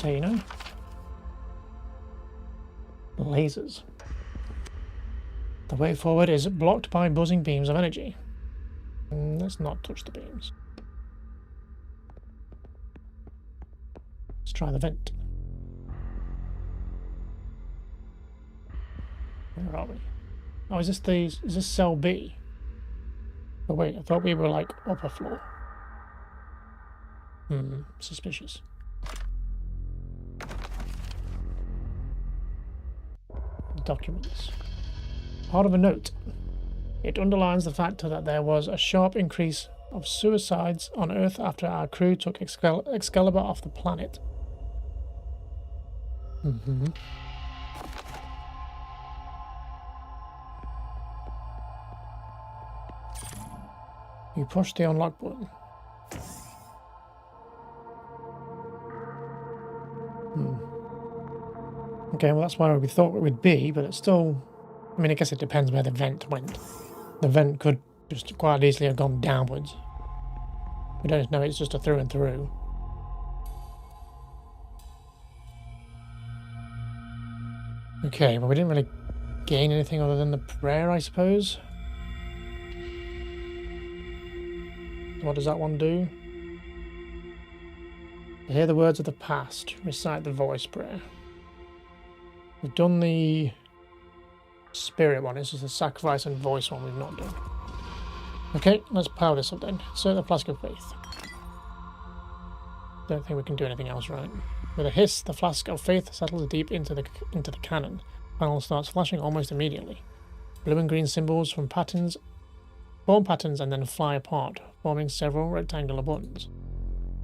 So you know. Lasers. The way forward is blocked by buzzing beams of energy. Let's not touch the beams. Let's try the vent. Where are we? Oh, is this cell B? Oh wait, I thought we were like upper floor. Suspicious. Documents. Part of a note. It underlines the fact that there was a sharp increase of suicides on Earth after our crew took Excalibur off the planet. You push the unlock button. Okay, well that's where we thought it would be, but it's still... I mean, I guess it depends where the vent went. The vent could just quite easily have gone downwards. We don't know, it's just a through and through. Okay, well we didn't really gain anything other than the prayer, I suppose. What does that one do? To hear the words of the past, recite the voice prayer. We've done the spirit one, it's just the sacrifice and voice one we've not done. Okay, let's power this up then. Insert the flask of faith. Don't think we can do anything else, right? With a hiss, the flask of faith settles deep into the cannon. The panel starts flashing almost immediately. Blue and green symbols form patterns and then fly apart, forming several rectangular buttons.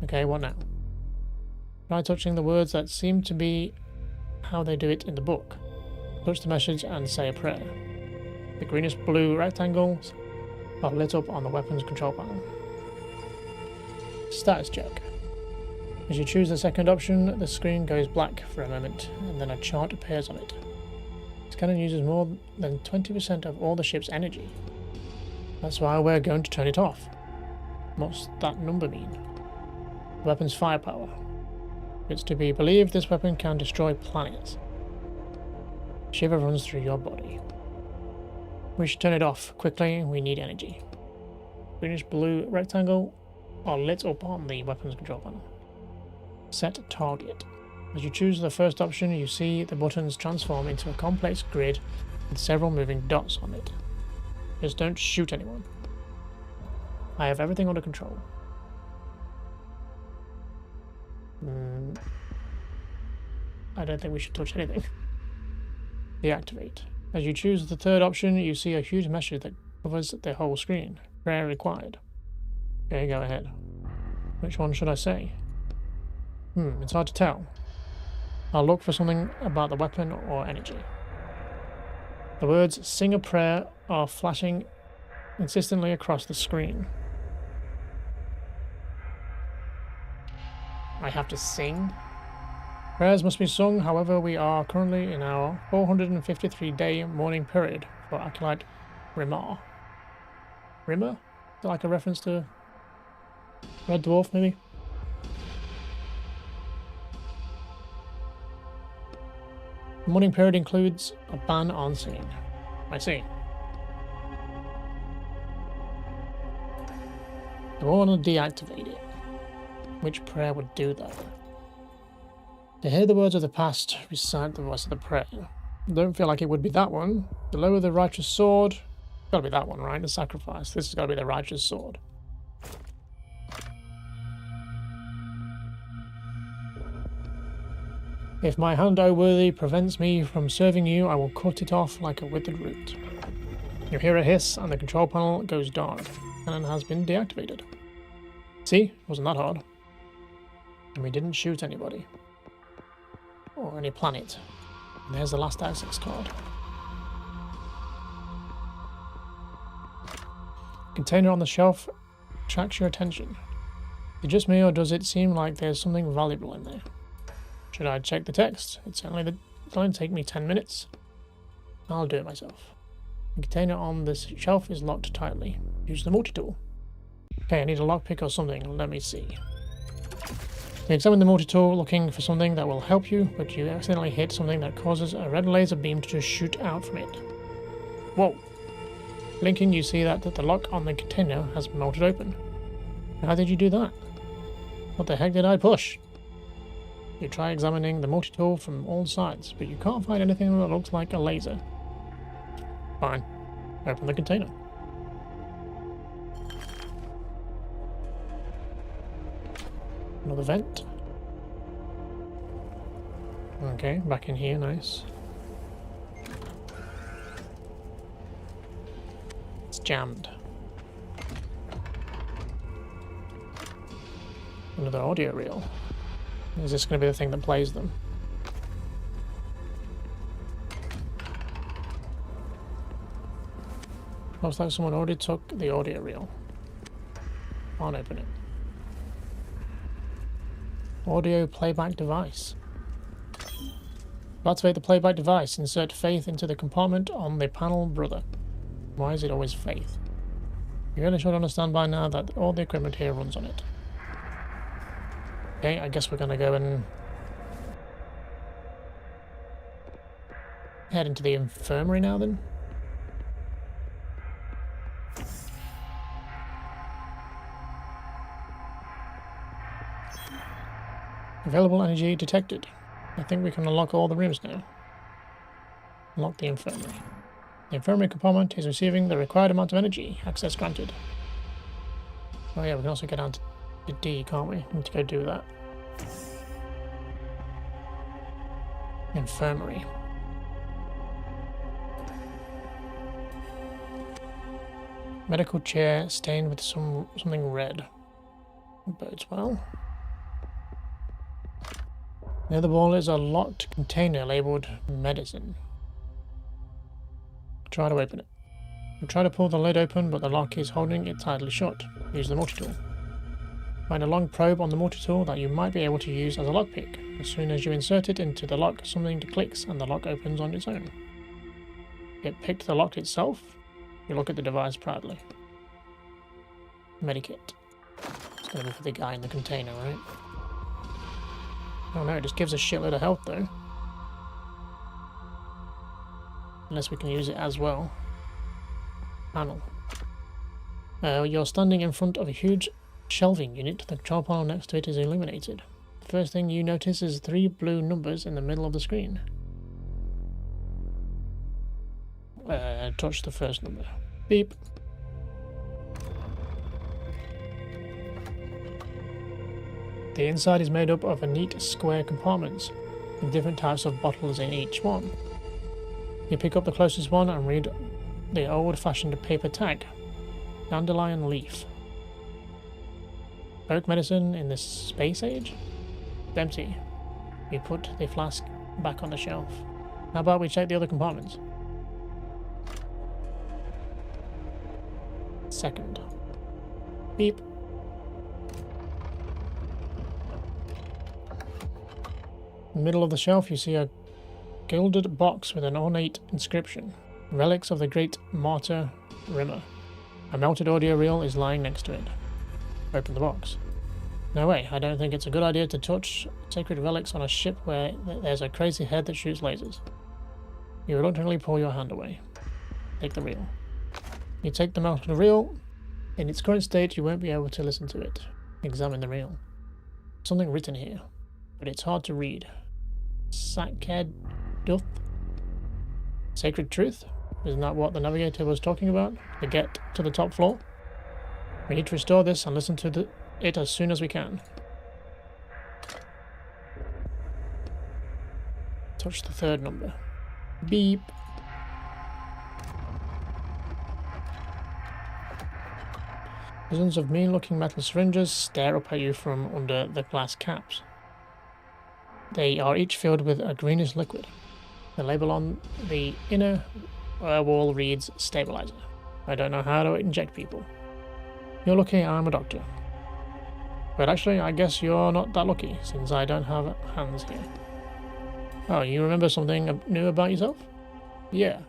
Okay, what now? Try touching the words that seem to be how they do it in the book. Touch the message and say a prayer. The greenish blue rectangles are lit up on the weapons control panel. Status check. As you choose the second option, the screen goes black for a moment, and then a chart appears on it. This cannon uses more than 20% of all the ship's energy. That's why we're going to turn it off. What's that number mean? The weapon's firepower. It's to be believed this weapon can destroy planets. Shiver runs through your body. We should turn it off quickly, we need energy. Greenish blue rectangle are lit up on the weapons control panel. Set target. As you choose the first option, you see the buttons transform into a complex grid with several moving dots on it. Just don't shoot anyone. I have everything under control. I don't think we should touch anything. Deactivate. As you choose the third option, you see a huge message that covers the whole screen. Prayer required. Okay, go ahead. Which one should I say? It's hard to tell. I'll look for something about the weapon or energy. The words "sing a prayer" are flashing insistently across the screen. I have to sing? Prayers must be sung, however, we are currently in our 453-day mourning period for Acolyte Rimmer. Rimmer? Is that like a reference to Red Dwarf, maybe? The mourning period includes a ban on singing. I see. I want to deactivate it. Which prayer would do that? To hear the words of the past, recite the rest of the prayer. Don't feel like it would be that one. To lower the righteous sword. It's gotta be that one, right? The sacrifice. This has gotta be the righteous sword. If my hand, O worthy, prevents me from serving you, I will cut it off like a withered root. You hear a hiss and the control panel goes dark. Cannon has been deactivated. See? Wasn't that hard. And we didn't shoot anybody. Or any planet. And there's the last access card. Container on the shelf attracts your attention. Is it just me, or does it seem like there's something valuable in there? Should I check the text? It's only take me 10 minutes. I'll do it myself. The container on this shelf is locked tightly. Use the multi-tool. Okay, I need a lockpick or something. Let me see. You examine the multi-tool looking for something that will help you, but you accidentally hit something that causes a red laser beam to just shoot out from it. Whoa! Blinking, you see that the lock on the container has melted open. How did you do that? What the heck did I push? You try examining the multi-tool from all sides, but you can't find anything that looks like a laser. Fine. Open the container. Another vent. Okay, back in here, nice. It's jammed. Another audio reel. Is this going to be the thing that plays them? Looks like someone already took the audio reel. Can't open it. Audio playback device. To activate the playback device, insert Faith into the compartment on the panel, brother. Why is it always Faith? You really should understand by now that all the equipment here runs on it. Okay, I guess we're gonna go and head into the infirmary now then. Available energy detected. I think we can unlock all the rooms now. Unlock the infirmary. The infirmary compartment is receiving the required amount of energy. Access granted. Oh yeah, we can also get down to D, can't we? Need to go do that. Infirmary. Medical chair stained with something red. Bodes well. Near the wall is a locked container labelled medicine. Try to open it. We try to pull the lid open, but the lock is holding it tightly shut. Use the multi-tool. Find a long probe on the multi-tool that you might be able to use as a lockpick. As soon as you insert it into the lock, something clicks and the lock opens on its own. It picked the lock itself. You look at the device proudly. Medikit. It's going to be for the guy in the container, right? Oh no, it just gives a shitload of health though. Unless we can use it as well. Panel. You're standing in front of a huge shelving unit. The control panel next to it is illuminated. The first thing you notice is 3 blue numbers in the middle of the screen. Touch the first number. Beep. The inside is made up of a neat square compartments, with different types of bottles in each one. You pick up the closest one and read the old-fashioned paper tag. Dandelion leaf. Oak medicine in the space age? Empty. You put the flask back on the shelf. How about we check the other compartments? Second. Beep. In the middle of the shelf you see a gilded box with an ornate inscription. Relics of the great martyr Rimmer. A melted audio reel is lying next to it. Open the box. No way, I don't think it's a good idea to touch sacred relics on a ship where there's a crazy head that shoots lasers. You reluctantly pull your hand away. Take the reel. You take the melted reel. In its current state you won't be able to listen to it. Examine the reel. Something written here, but it's hard to read. Saked Duth? Sacred truth? Isn't that what the Navigator was talking about? To get to the top floor? We need to restore this and listen to it as soon as we can. Touch the third number. Beep. Dozens of mean-looking metal syringes stare up at you from under the glass caps. They are each filled with a greenish liquid. The label on the inner wall reads stabilizer. I don't know how to inject people. You're lucky I'm a doctor. But actually, I guess you're not that lucky, since I don't have hands here. Oh, you remember something new about yourself? Yeah.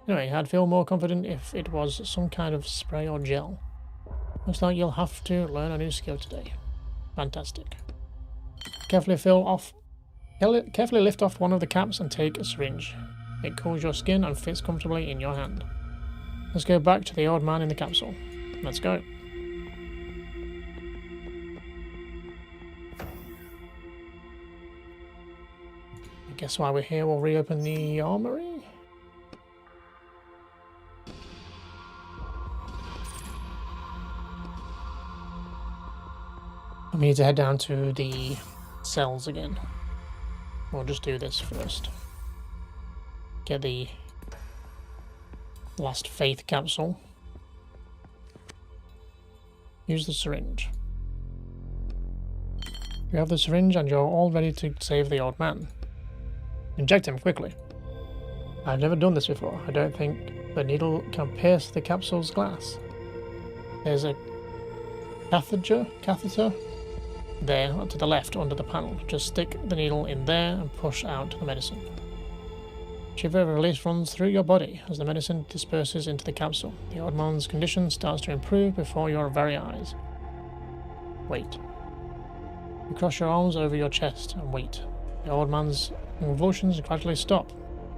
Anyway, I'd feel more confident if it was some kind of spray or gel. Looks like you'll have to learn a new skill today. Fantastic. Carefully lift off one of the caps and take a syringe. It cools your skin and fits comfortably in your hand. Let's go back to the old man in the capsule. Let's go. I guess while we're here we'll reopen the armory. I need to head down to the cells again. We'll just do this first. Get the last faith capsule. Use the syringe. You have the syringe and you're all ready to save the old man. Inject him quickly. I've never done this before. I don't think the needle can pierce the capsule's glass. There's a catheter there to the left under the panel. Just stick the needle in there and push out the medicine. Shiver of release runs through your body as the medicine disperses into the capsule. The old man's condition starts to improve before your very eyes. Wait. You cross your arms over your chest and wait. The old man's convulsions gradually stop.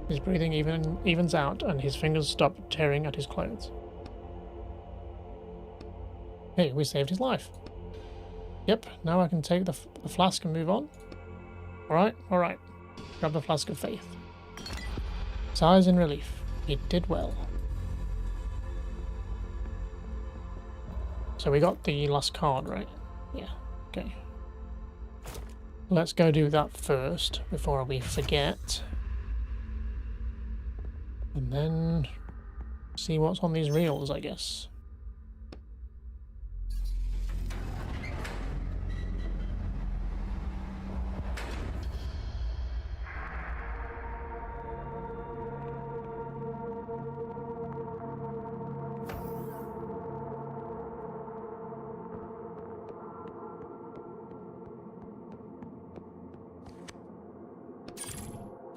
His breathing evens out and his fingers stop tearing at his clothes. Hey, we saved his life. Yep, now I can take the flask and move on. Alright. Grab the flask of faith. Sighs in relief. He did well. So we got the last card, right? Yeah, okay. Let's go do that first before we forget. And then see what's on these reels, I guess.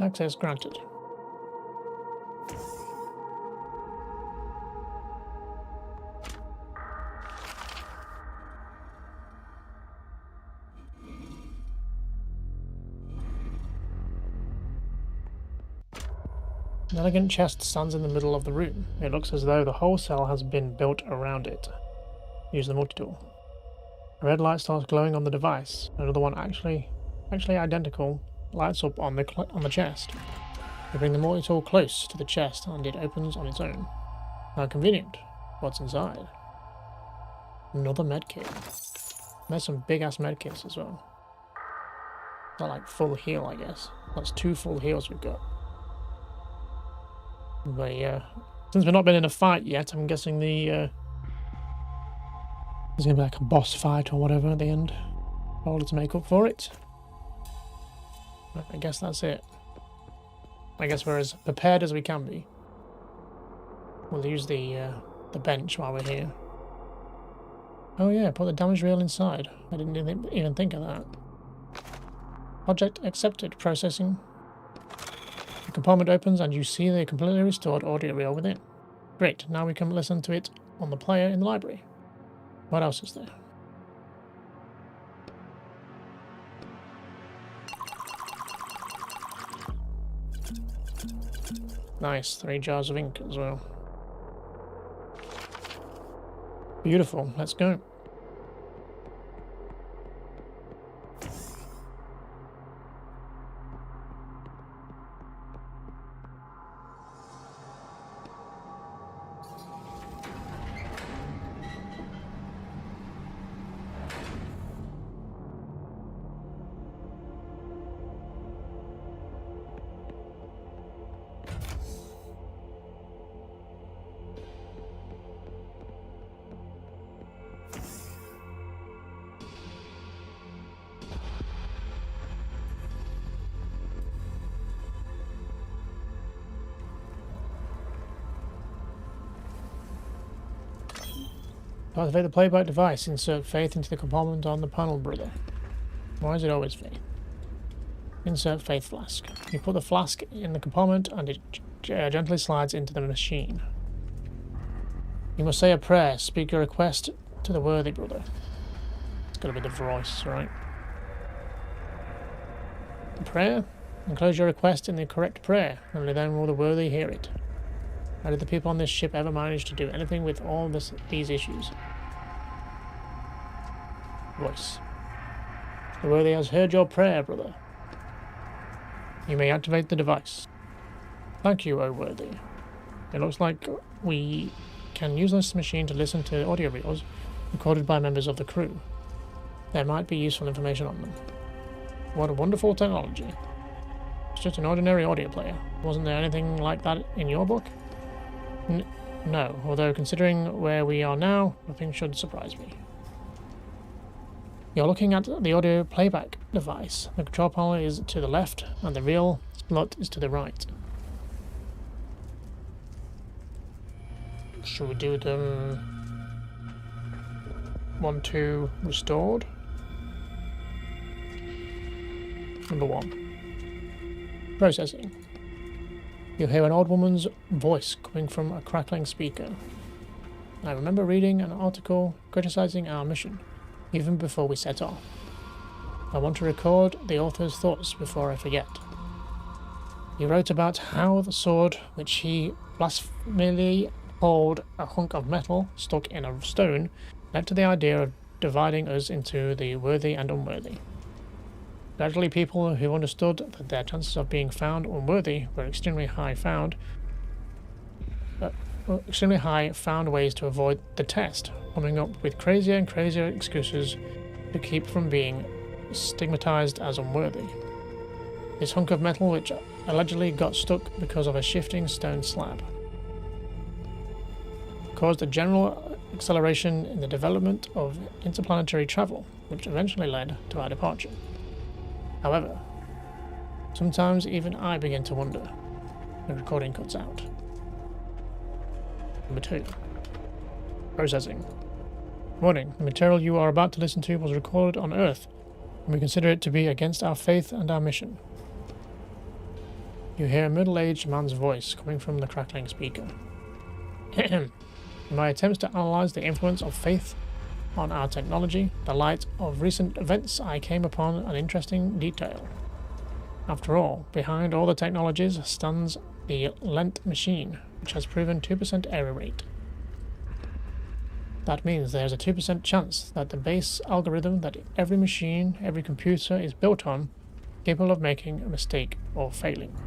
Access granted. An elegant chest stands in the middle of the room. It looks as though the whole cell has been built around it. Use the multi-tool. A red light starts glowing on the device. Another one actually identical lights up on the chest. You bring the multi-tool close to the chest and it opens on its own. How convenient. What's inside? Another medkit. There's some big-ass medkits as well. They're like full heal, I guess. That's 2 full heals we've got. But yeah, since we've not been in a fight yet, I'm guessing there's gonna be like a boss fight or whatever at the end. Order to make up for it. But I guess that's it. I guess we're as prepared as we can be. We'll use the bench while we're here. Oh yeah, put the damage reel inside. I didn't even think of that. Project accepted. Processing. The compartment opens and you see the completely restored audio reel within. Great, now we can listen to it on the player in the library. What else is there? Nice, 3 jars of ink as well. Beautiful, let's go. To activate the playback device, insert faith into the compartment on the panel, brother. Why is it always faith? Insert faith flask. You put the flask in the compartment and it gently slides into the machine. You must say a prayer. Speak your request to the worthy, brother. It's got to be the voice, right? A prayer? Enclose your request in the correct prayer. Only then will the worthy hear it. How did the people on this ship ever manage to do anything with all these issues? Voice. The worthy has heard your prayer, brother. You may activate the device. Thank you, O worthy. It looks like we can use this machine to listen to audio reels recorded by members of the crew. There might be useful information on them. What a wonderful technology. It's just an ordinary audio player. Wasn't there anything like that in your book? No, although considering where we are now, nothing should surprise me. You're looking at the audio playback device. The control panel is to the left and the reel slot is to the right. Should we do them 1, 2 restored? Number 1. Processing. You hear an old woman's voice coming from a crackling speaker. I remember reading an article criticizing our mission, even before we set off. I want to record the author's thoughts before I forget. He wrote about how the sword, which he blasphemously called a hunk of metal stuck in a stone, led to the idea of dividing us into the worthy and unworthy. Gradually, people who understood that their chances of being found unworthy were extremely high found ways to avoid the test, coming up with crazier and crazier excuses to keep from being stigmatized as unworthy. This hunk of metal, which allegedly got stuck because of a shifting stone slab, caused a general acceleration in the development of interplanetary travel, which eventually led to our departure. However, sometimes even I begin to wonder. The recording cuts out. Number 2. Processing. Warning, the material you are about to listen to was recorded on Earth, and we consider it to be against our faith and our mission. You hear a middle-aged man's voice coming from the crackling speaker. In my attempts to analyze the influence of faith on our technology, in the light of recent events, I came upon an interesting detail. After all, behind all the technologies stands the Lent machine, which has proven 2% error rate. That means there's a 2% chance that the base algorithm that every machine, every computer is built on, is capable of making a mistake or failing.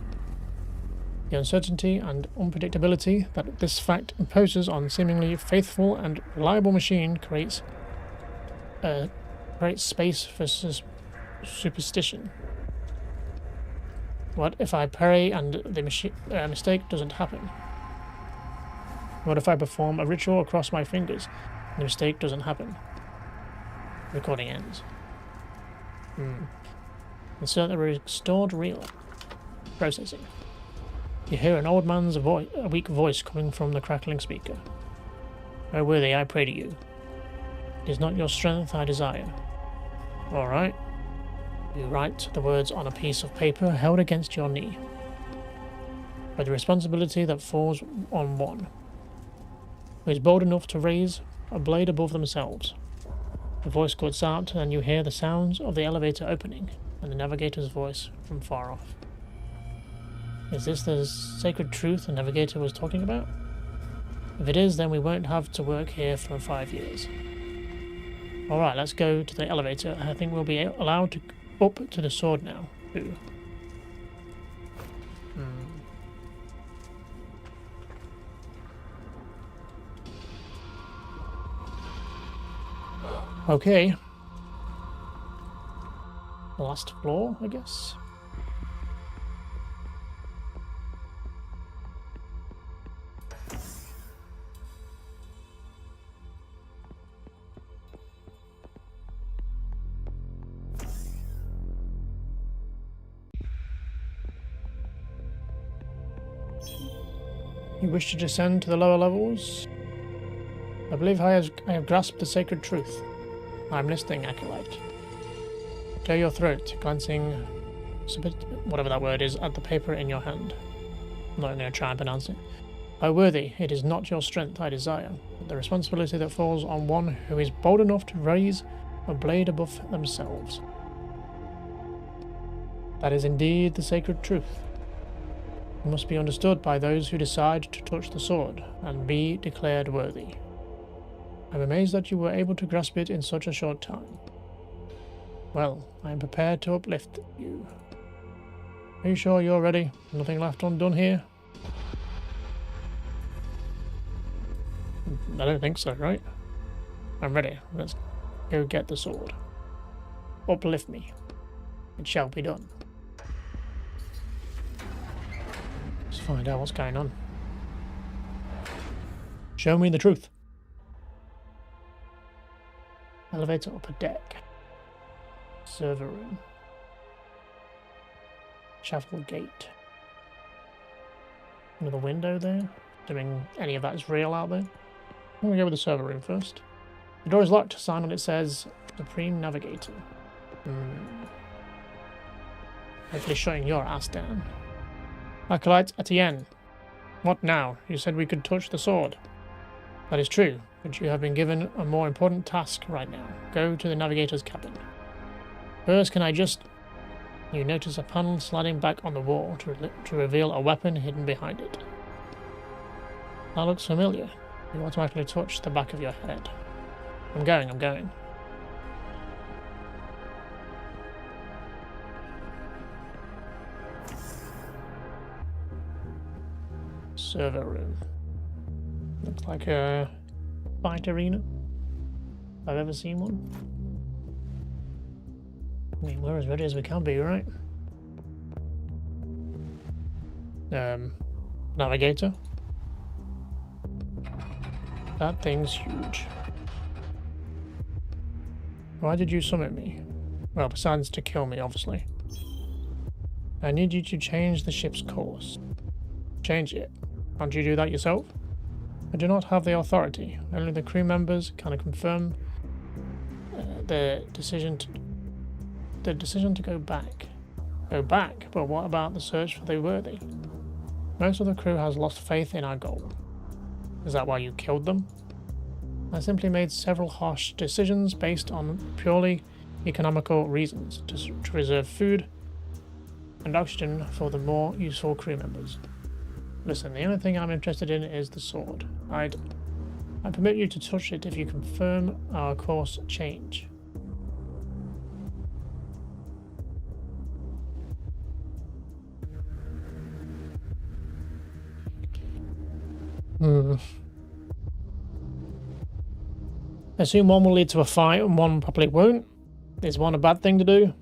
The uncertainty and unpredictability that this fact imposes on seemingly faithful and reliable machine creates space for superstition. What if I pray and the mistake doesn't happen? What if I perform a ritual across my fingers and the mistake doesn't happen? Recording ends. Insert the restored reel. Processing. You hear an old man's a weak voice coming from the crackling speaker. O worthy, I pray to you. It is not your strength I desire. All right. You write the words on a piece of paper held against your knee. But the responsibility that falls on one who is bold enough to raise a blade above themselves. The voice cuts out, and you hear the sounds of the elevator opening and the navigator's voice from far off. Is this the sacred truth the navigator was talking about? If it is, then we won't have to work here for 5 years. Alright, let's go to the elevator. I think we'll be allowed to up to the sword now. Ooh. Okay. Last floor, I guess. You wish to descend to the lower levels? I believe I have grasped the sacred truth. I am listening, Acolyte. Clear your throat, glancing, whatever that word is, at the paper in your hand. I'm not going to try and pronounce it. O worthy, it is not your strength I desire, but the responsibility that falls on one who is bold enough to raise a blade above themselves. That is indeed the sacred truth. It must be understood by those who decide to touch the sword and be declared worthy. I am amazed that you were able to grasp it in such a short time. Well, I am prepared to uplift you. Are you sure you're ready? Nothing left undone here? I don't think so, right? I'm ready. Let's go get the sword. Uplift me. It shall be done. Let's find out what's going on. Show me the truth. Elevator upper deck. Server room. Chapel gate. Another window there. Assuming any of that is real out there. I'm going to go with the server room first. The door is locked. A sign on it says Supreme Navigator. Hopefully shutting your ass down. Acolyte Etienne. What now? You said we could touch the sword. That is true, but you have been given a more important task right now. Go to the navigator's cabin. First, can I just... You notice a panel sliding back on the wall to reveal a weapon hidden behind it. That looks familiar. You automatically touch the back of your head. I'm going. Server room. Looks like a fight arena. If I've ever seen one. I mean, we're as ready as we can be, right? Navigator. That thing's huge. Why did you summon me? Well, besides to kill me, obviously. I need you to change the ship's course. Change it. Can't you do that yourself? I do not have the authority. Only the crew members can confirm the decision to go back. Go back? But what about the search for the worthy? Most of the crew has lost faith in our goal. Is that why you killed them? I simply made several harsh decisions based on purely economical reasons to preserve food and oxygen for the more useful crew members. Listen, the only thing I'm interested in is the sword. I permit you to touch it if you confirm our course change. I assume one will lead to a fight and one probably won't. Is one a bad thing to do?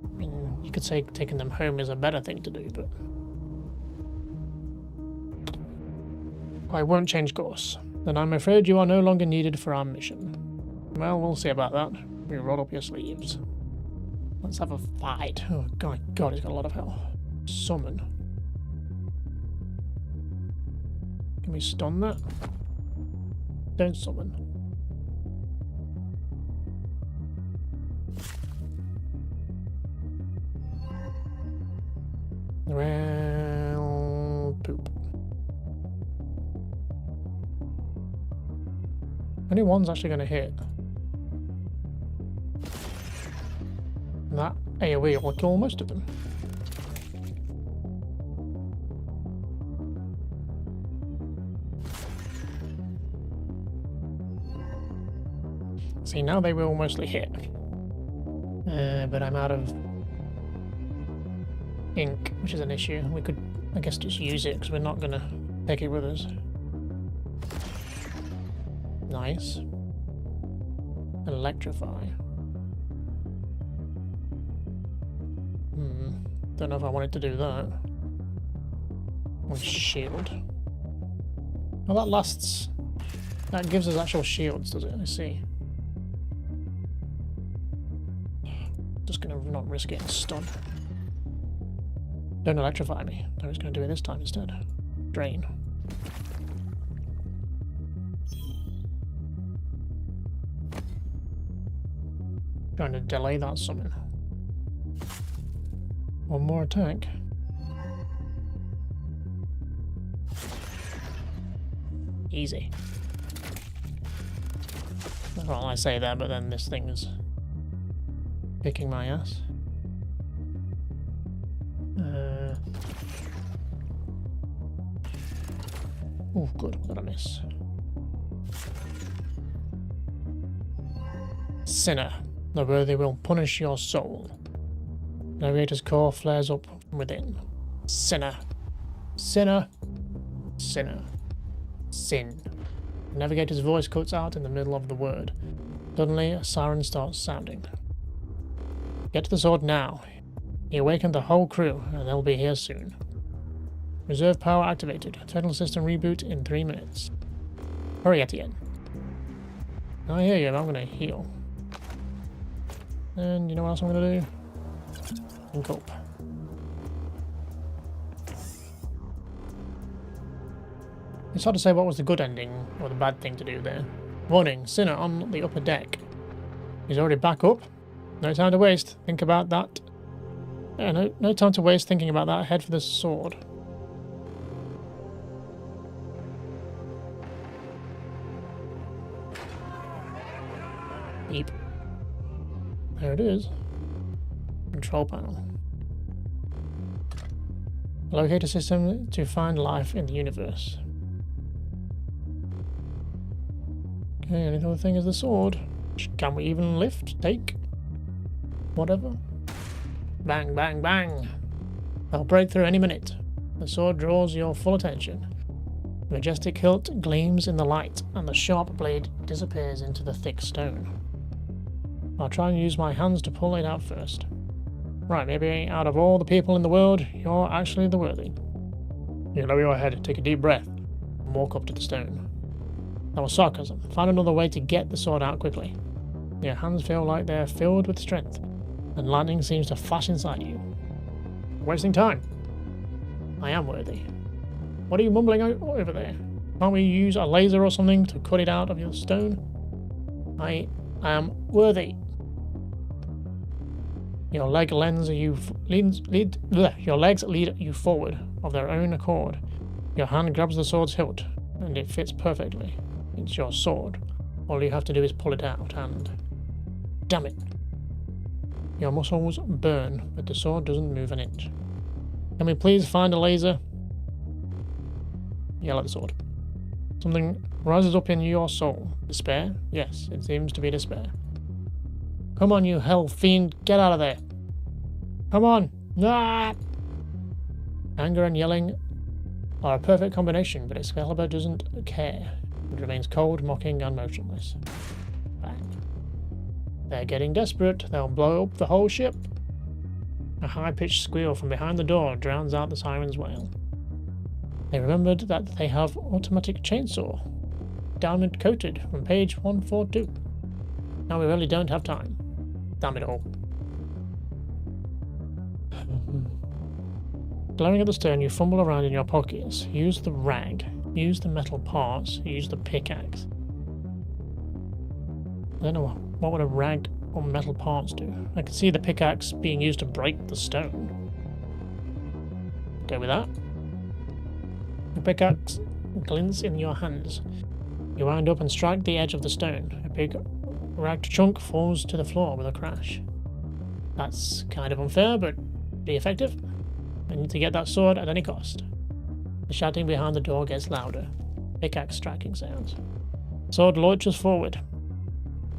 I mean, you could say taking them home is a better thing to do, but I won't change course. Then I'm afraid you are no longer needed for our mission. Well, we'll see about that. We roll up your sleeves. Let's have a fight. Oh god, he's got a lot of health. Summon. Can we stun that? Don't summon. Well, poop. Only one's actually going to hit. And that AoE will kill most of them. See, now they will mostly hit. But I'm out of ink, which is an issue. We could, I guess, just use it because we're not going to take it with us. Nice. Electrify. Don't know if I wanted to do that. With shield. Well, that lasts. That gives us actual shields, does it? I see. Just gonna not risk getting stunned. Don't electrify me. I was gonna do it this time instead. Drain. Trying to delay that summon. One more attack. Easy. Well, I say that, but then this thing is kicking my ass. Oh, good. What did I miss? Sinner. The worthy will punish your soul. Navigator's core flares up from within. Sinner. Sinner. Sinner. Sin. The Navigator's voice cuts out in the middle of the word. Suddenly, a siren starts sounding. Get to the sword now. He awakened the whole crew, and they'll be here soon. Reserve power activated. Terminal system reboot in 3 minutes. Hurry, Etienne. I hear you, I'm gonna heal. And you know what else I'm gonna do? And cope. It's hard to say what was the good ending or the bad thing to do there. Warning, Sinner on the upper deck. He's already back up. No time to waste. Think about that. Yeah, no time to waste thinking about that. Head for the sword. Beep. There it is. Control panel. Locate a system to find life in the universe. Okay, only other thing is the sword. Can we even lift? Take? Whatever. Bang, bang, bang. They'll break through any minute. The sword draws your full attention. The majestic hilt gleams in the light, and the sharp blade disappears into the thick stone. I'll try and use my hands to pull it out first. Right, maybe out of all the people in the world, you're actually the worthy. You lower your head, take a deep breath, and walk up to the stone. That was sarcasm. Find another way to get the sword out quickly. Your hands feel like they're filled with strength, and lightning seems to flash inside you. Wasting time. I am worthy. What are you mumbling over there? Can't we use a laser or something to cut it out of your stone? I am worthy. Your legs lead you forward of their own accord. Your hand grabs the sword's hilt, and it fits perfectly. It's your sword. All you have to do is pull it out, and... damn it. Your muscles burn, but the sword doesn't move an inch. Can we please find a laser? Yell at the sword. Something rises up in your soul. Despair? Yes, it seems to be despair. Come on, you hell fiend, get out of there. Come on. Ah! Anger and yelling are a perfect combination, but Excalibur doesn't care. It remains cold, mocking, and motionless. Bang. They're getting desperate. They'll blow up the whole ship. A high-pitched squeal from behind the door drowns out the siren's wail. They remembered that they have automatic chainsaw, diamond coated from page 142. Now we really don't have time. Damn it all. Glaring at the stone, you fumble around in your pockets. Use the rag. Use the metal parts. Use the pickaxe. I don't know what would a rag or metal parts do. I can see the pickaxe being used to break the stone. Go with that. The pickaxe glints in your hands. You wind up and strike the edge of the stone. A big ragged chunk falls to the floor with a crash. That's kind of unfair, but be effective. I need to get that sword at any cost. The shouting behind the door gets louder. Pickaxe striking sounds. Sword launches forward.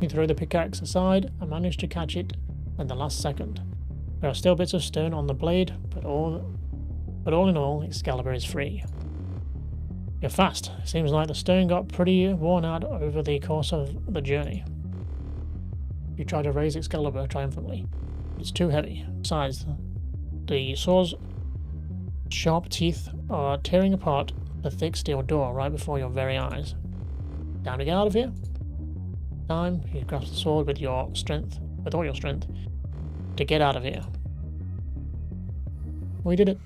You throw the pickaxe aside and manage to catch it at the last second. There are still bits of stone on the blade, but all in all, Excalibur is free. You're fast. Seems like the stone got pretty worn out over the course of the journey. You try to raise Excalibur triumphantly. It's too heavy. Besides, the sword's sharp teeth are tearing apart the thick steel door right before your very eyes. Time to get out of here. Time, you grasp the sword with all your strength, to get out of here. We did it.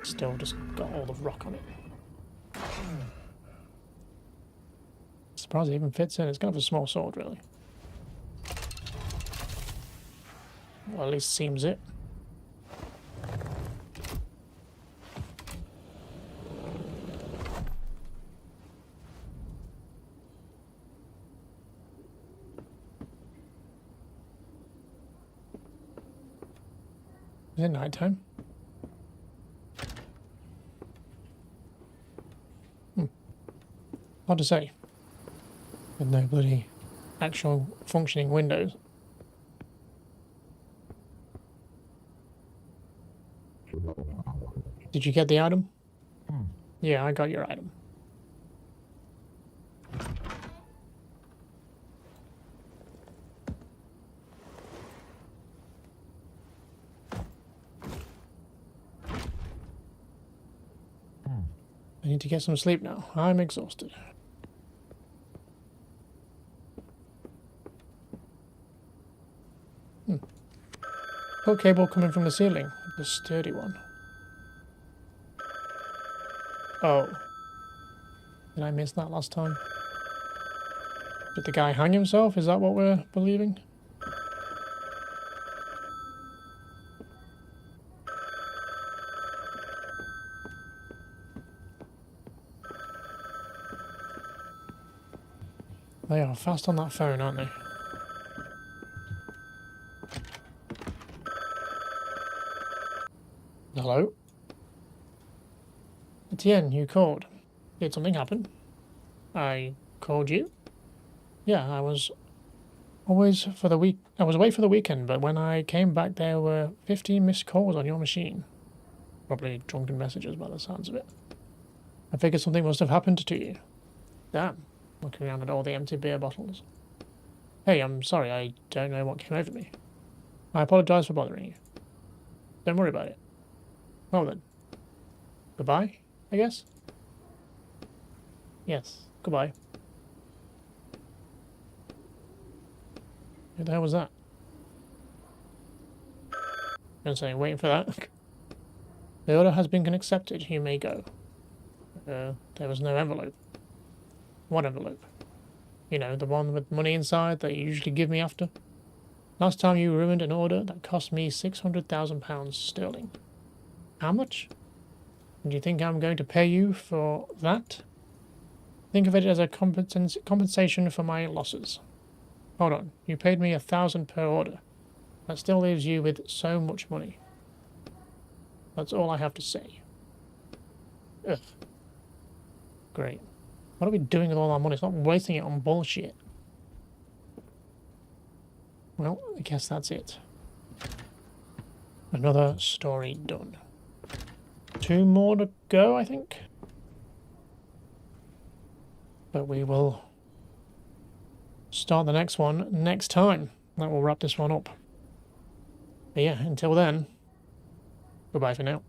Still just got all the rock on it. Surprised it even fits in. It's kind of a small sword, really. Well, at least seems it. Is it nighttime? Hard to say. With no bloody actual functioning windows. Did you get the item? Yeah, I got your item. I need to get some sleep now. I'm exhausted. Hook cable coming from the ceiling. The sturdy one. Oh. Did I miss that last time? Did the guy hang himself? Is that what we're believing? They are fast on that phone, aren't they? Hello? Etienne, you called. Did something happen? I called you? Yeah, I was away for the weekend, but when I came back there were 15 missed calls on your machine. Probably drunken messages by the sounds of it. I figured something must have happened to you. Damn. Looking around at all the empty beer bottles. Hey, I'm sorry, I don't know what came over me. I apologise for bothering you. Don't worry about it. Well then. Goodbye, I guess? Yes, goodbye. Who the hell was that? I'm saying, waiting for that. The order has been accepted, you may go. There was no envelope. What envelope? You know, the one with money inside that you usually give me after? Last time you ruined an order that cost me £600,000 sterling. How much? Do you think I'm going to pay you for that? Think of it as a compensation for my losses. Hold on, you paid me £1,000 per order. That still leaves you with so much money. That's all I have to say. Ugh. Great. What are we doing with all our money? It's not wasting it on bullshit. Well, I guess that's it. Another story done. 2 more to go, I think. But we will start the next one next time. That will wrap this one up. But yeah, until then, goodbye for now.